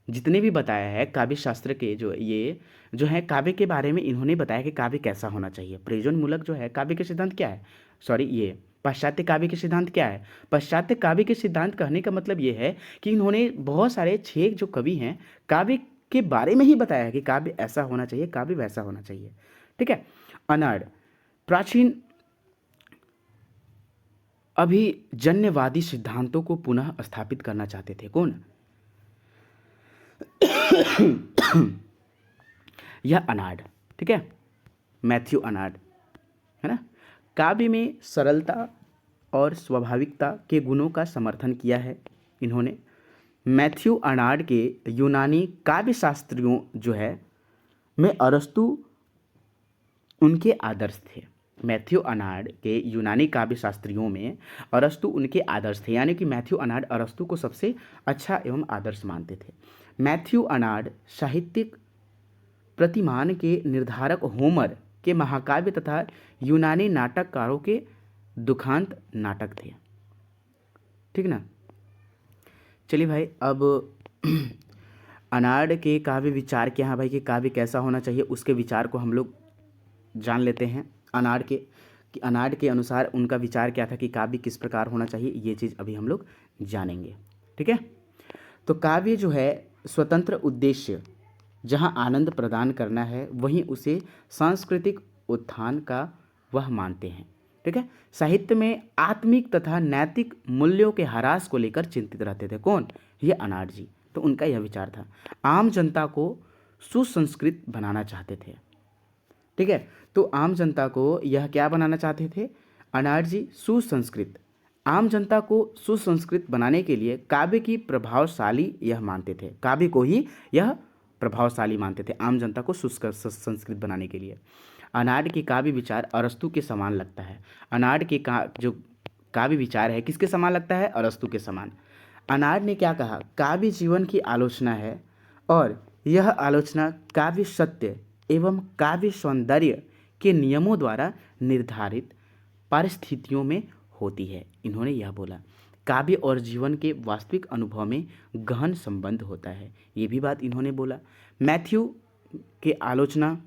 जितने भी बताया है काव्य शास्त्र के जो है काव्य के बारे में इन्होंने बताया कि काव्य कैसा होना चाहिए। प्रयोजनमूलक जो है काव्य के सिद्धांत क्या है, सॉरी ये पाश्चात्य काव्य के सिद्धांत क्या है। पाश्चात्य काव्य के सिद्धांत कहने का मतलब ये है कि इन्होंने बहुत सारे 6 जो कवि हैं काव्य के बारे में ही बताया है कि काव्य ऐसा होना चाहिए, काव्य वैसा होना चाहिए। ठीक है। अनाड़ प्राचीन अभिजन्यवादी सिद्धांतों को पुनः स्थापित करना चाहते थे। कौन? यह अनाड़, ठीक है, मैथ्यू अनाड़, है ना। काव्य में सरलता और स्वाभाविकता के गुणों का समर्थन किया है इन्होंने। मैथ्यू अनाड़ के यूनानी काव्य शास्त्रियों जो है में अरस्तु उनके आदर्श थे। मैथ्यू अनाड़ के यूनानी काव्य शास्त्रियों में अरस्तु उनके आदर्श थे, यानी कि मैथ्यू अनाड़ अरस्तु को सबसे अच्छा एवं आदर्श मानते थे। मैथ्यू अनाड़ साहित्यिक प्रतिमान के निर्धारक होमर के महाकाव्य तथा यूनानी नाटककारों के दुखांत नाटक थे। ठीक ना। चलिए भाई, अब अनाड़ के काव्य विचार क्या है भाई, कि काव्य कैसा होना चाहिए, उसके विचार को हम लोग जान लेते हैं। अनाड़ के कि अनाड़ के अनुसार उनका विचार क्या था कि काव्य किस प्रकार होना चाहिए, ये चीज़ अभी हम लोग जानेंगे। ठीक है। तो काव्य जो है स्वतंत्र उद्देश्य जहाँ आनंद प्रदान करना है, वहीं उसे सांस्कृतिक उत्थान का वह मानते हैं। ठीक है। साहित्य में आत्मिक तथा नैतिक मूल्यों के ह्रास को लेकर चिंतित रहते थे। कौन? ये अनाड़ जी। तो उनका यह विचार था। आम जनता को सुसंस्कृत बनाना चाहते थे। ठीक है। तो आम जनता को यह क्या बनाना चाहते थे अनाड़ जी? सुसंस्कृत। आम जनता को सुसंस्कृत बनाने के लिए काव्य की प्रभावशाली यह मानते थे, काव्य को ही यह प्रभावशाली मानते थे आम जनता को सुसंस्कृत बनाने के लिए। अनाड़ के काव्य विचार अरस्तु के समान लगता है। अनाड़ के जो काव्य विचार है किसके समान लगता है? अरस्तु के समान। अनाड़ ने क्या कहा? काव्य जीवन की आलोचना है और यह आलोचना काव्य सत्य एवं काव्य सौंदर्य के नियमों द्वारा निर्धारित परिस्थितियों में होती है। इन्होंने यह बोला काव्य और जीवन के वास्तविक अनुभव में गहन संबंध होता है, ये भी बात इन्होंने बोला। मैथ्यू के आलोचना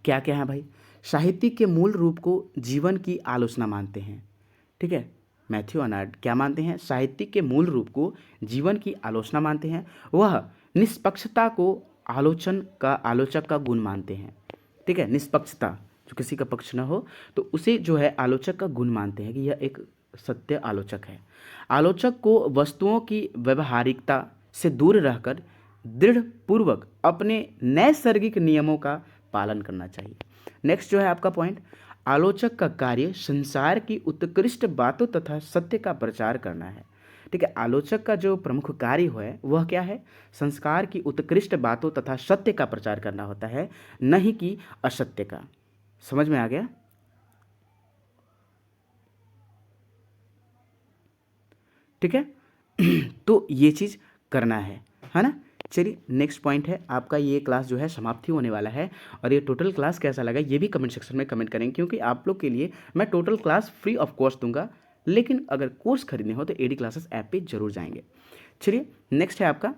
क्या क्या है भाई? साहित्य के मूल रूप को जीवन की आलोचना मानते हैं। ठीक है। मैथ्यू अनाड़ क्या मानते हैं? साहित्य के मूल रूप को जीवन की आलोचना मानते हैं। वह निष्पक्षता को आलोचक का गुण मानते हैं। ठीक है। निष्पक्षता, जो किसी का पक्ष न हो, तो उसे जो है आलोचक का गुण मानते हैं कि यह एक सत्य आलोचक है। आलोचक को वस्तुओं की व्यवहारिकता से दूर रहकर दृढ़ पूर्वक अपने नैसर्गिक नियमों का पालन करना चाहिए। नेक्स्ट जो है आपका पॉइंट, आलोचक का कार्य संसार की उत्कृष्ट बातों तथा सत्य का प्रचार करना है। ठीक है। आलोचक का जो प्रमुख कार्य है वह क्या है? संस्कार की उत्कृष्ट बातों तथा सत्य का प्रचार करना होता है, नहीं कि असत्य का। समझ में आ गया? ठीक है। तो ये चीज़ करना है ना। चलिए नेक्स्ट पॉइंट है आपका, ये क्लास जो है समाप्ति होने वाला है। और ये टोटल क्लास कैसा लगा ये भी कमेंट सेक्शन में कमेंट करेंगे, क्योंकि आप लोग के लिए मैं total class free of cost दूंगा, लेकिन अगर कोर्स खरीदने हो तो एडी क्लासेस ऐप पे जरूर जाएंगे। चलिए नेक्स्ट है आपका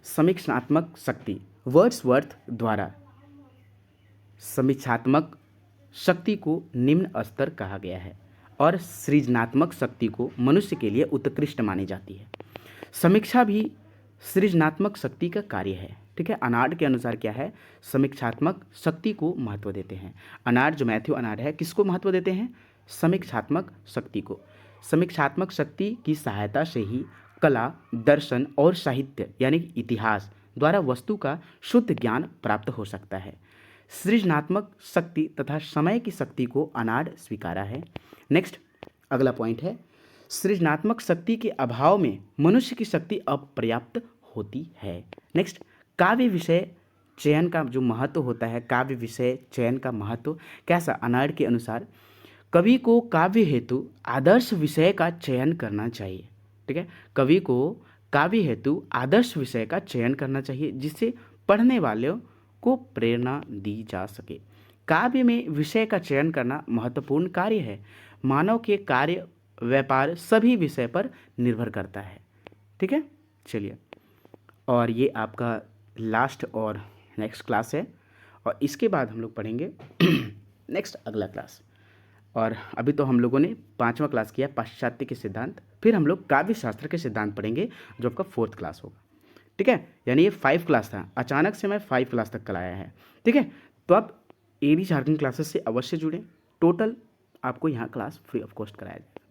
समीक्षात्मक शक्ति। वर्ड्सवर्थ द्वारा समीक्षात्मक शक्ति को निम्न स्तर कहा गया है और सृजनात्मक शक्ति को मनुष्य के लिए उत्कृष्ट मानी जाती है। समीक्षा भी सृजनात्मक शक्ति का कार्य है। ठीक है। अनाड़ के अनुसार क्या है? समीक्षात्मक शक्ति को महत्व देते हैं। अनाड़ जो मैथ्यू अनाड़ है किसको महत्व देते हैं? समीक्षात्मक शक्ति को। समीक्षात्मक शक्ति की सहायता से ही कला, दर्शन और साहित्य यानी इतिहास द्वारा वस्तु का शुद्ध ज्ञान प्राप्त हो सकता है। सृजनात्मक शक्ति तथा समय की शक्ति को अनाड़ स्वीकारा है। नेक्स्ट अगला पॉइंट है, सृजनात्मक शक्ति के अभाव में मनुष्य की शक्ति अपर्याप्त होती है। नेक्स्ट, काव्य विषय चयन का जो महत्व होता है, काव्य विषय चयन का महत्व कैसा? अनाड़ के अनुसार कवि को काव्य हेतु आदर्श विषय का चयन करना चाहिए। ठीक है। कवि को काव्य हेतु आदर्श विषय का चयन करना चाहिए जिससे पढ़ने वालों को प्रेरणा दी जा सके। काव्य में विषय का चयन करना महत्वपूर्ण कार्य है। मानव के कार्य व्यापार सभी विषय पर निर्भर करता है। ठीक है, चलिए, और ये आपका लास्ट और नेक्स्ट क्लास है, और इसके बाद हम लोग पढ़ेंगे नेक्स्ट अगला क्लास। और अभी तो हम लोगों ने 5वां क्लास किया पाश्चात्य के सिद्धांत, फिर हम लोग काव्य शास्त्र के सिद्धांत पढ़ेंगे जो आपका 4th क्लास होगा। ठीक है, यानी ये 5 क्लास था, अचानक से मैं 5 क्लास तक कराया है। ठीक है, तो आप एडी झारखंड क्लासेस से अवश्य जुड़ें। टोटल आपको यहाँ क्लास फ्री ऑफ कॉस्ट कराया जाएगा।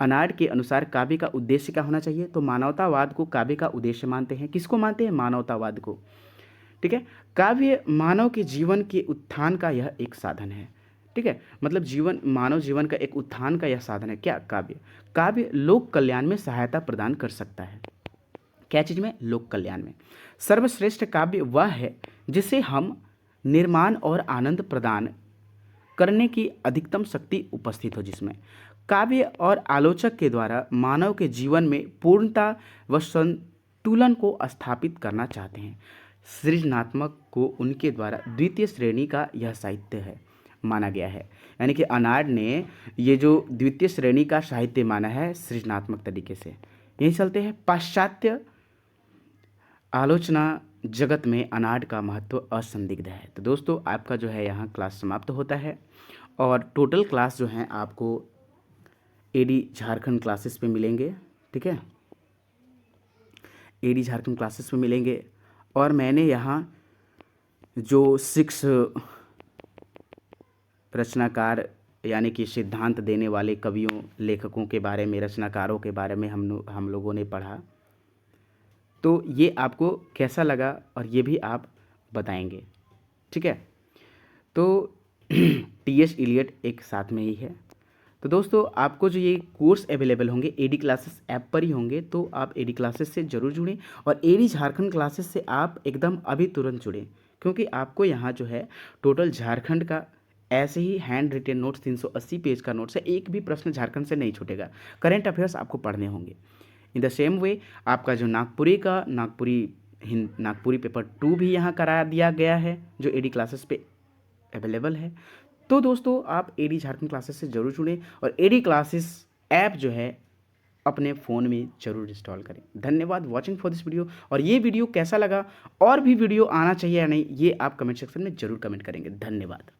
अनार्ड के अनुसार काव्य का उद्देश्य क्या होना चाहिए, तो मानवतावाद को काव्य का उद्देश्य मानते हैं। किसको मानते हैं? मानवतावाद को। ठीक है, काव्य मानव के जीवन के उत्थान का यह एक साधन है। ठीक है, मतलब जीवन, मानव जीवन का एक उत्थान का यह साधन है। क्या? काव्य लोक कल्याण में सहायता प्रदान कर सकता है। क्या चीज़ में? लोक कल्याण में। सर्वश्रेष्ठ काव्य वह है जिसे हम निर्माण और आनंद प्रदान करने की अधिकतम शक्ति उपस्थित हो, जिसमें काव्य और आलोचक के द्वारा मानव के जीवन में पूर्णता व संतुलन को स्थापित करना चाहते हैं। सृजनात्मक को उनके द्वारा द्वितीय श्रेणी का यह साहित्य है माना गया है। यानी कि अनार्ड ने ये जो द्वितीय श्रेणी का साहित्य माना है सृजनात्मक तरीके से। यही चलते हैं पाश्चात्य आलोचना जगत में अनार्ड का महत्व असंदिग्ध है। तो दोस्तों आपका जो है यहाँ क्लास समाप्त होता है, और टोटल क्लास जो है आपको एडी झारखंड क्लासेस पे मिलेंगे। ठीक है, एडी झारखंड क्लासेस पे मिलेंगे। और मैंने यहाँ जो 6 रचनाकार यानी कि सिद्धांत देने वाले कवियों, लेखकों के बारे में, रचनाकारों के बारे में हम लोगों ने पढ़ा, तो ये आपको कैसा लगा और ये भी आप बताएंगे। ठीक है, तो टी.एस. इलियट एक साथ में ही है। तो दोस्तों आपको जो ये कोर्स अवेलेबल होंगे एडी क्लासेस ऐप पर ही होंगे, तो आप एडी क्लासेस से ज़रूर जुड़ें, और एडी झारखंड क्लासेस से आप एकदम अभी तुरंत जुड़ें, क्योंकि आपको यहाँ जो है टोटल झारखंड का ऐसे ही हैंड रिटेन नोट्स 380 पेज का नोट्स है, एक भी प्रश्न झारखंड से नहीं छूटेगा। करेंट अफेयर्स आपको पढ़ने होंगे। इन द सेम वे आपका जो नागपुरी पेपर 2 भी यहाँ करा दिया गया है, जो एडी क्लासेस पे अवेलेबल है। तो दोस्तों आप एडी झारखंड क्लासेस से जरूर जुड़ें, और एडी क्लासेस ऐप जो है अपने फ़ोन में ज़रूर इंस्टॉल करें। धन्यवाद वॉचिंग फॉर दिस वीडियो। और ये वीडियो कैसा लगा, और भी वीडियो आना चाहिए या नहीं, ये आप कमेंट सेक्शन में ज़रूर कमेंट करेंगे। धन्यवाद।